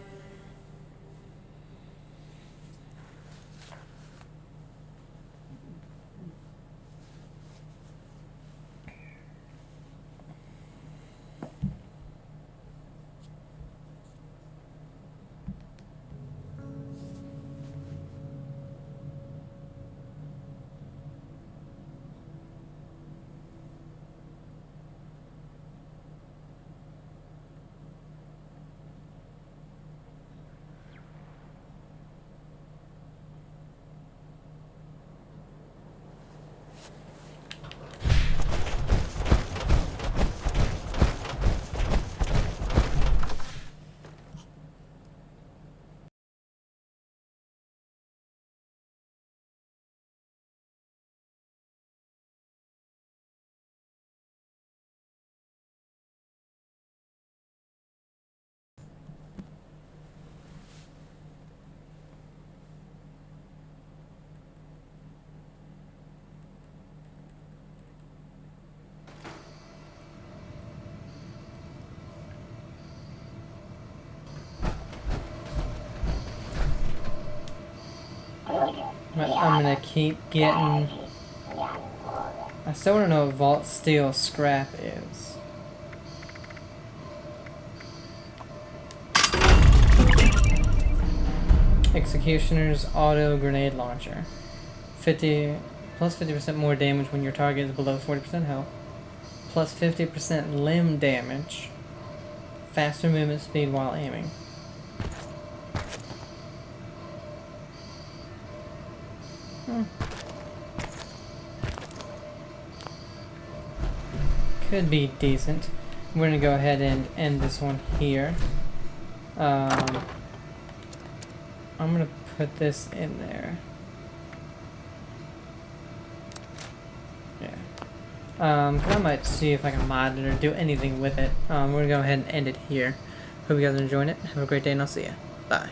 But I'm gonna keep getting... I still wanna know what Vault Steel scrap is. Executioner's Auto Grenade Launcher. 50% more damage when your target is below 40% health. Plus 50% limb damage. Faster movement speed while aiming. Could be decent. We're gonna go ahead and end this one here. I'm gonna put this in there. Yeah. 'Cause I might see if I can mod it or do anything with it. We're gonna go ahead and end it here. Hope you guys are enjoying it. Have a great day and I'll see ya. Bye.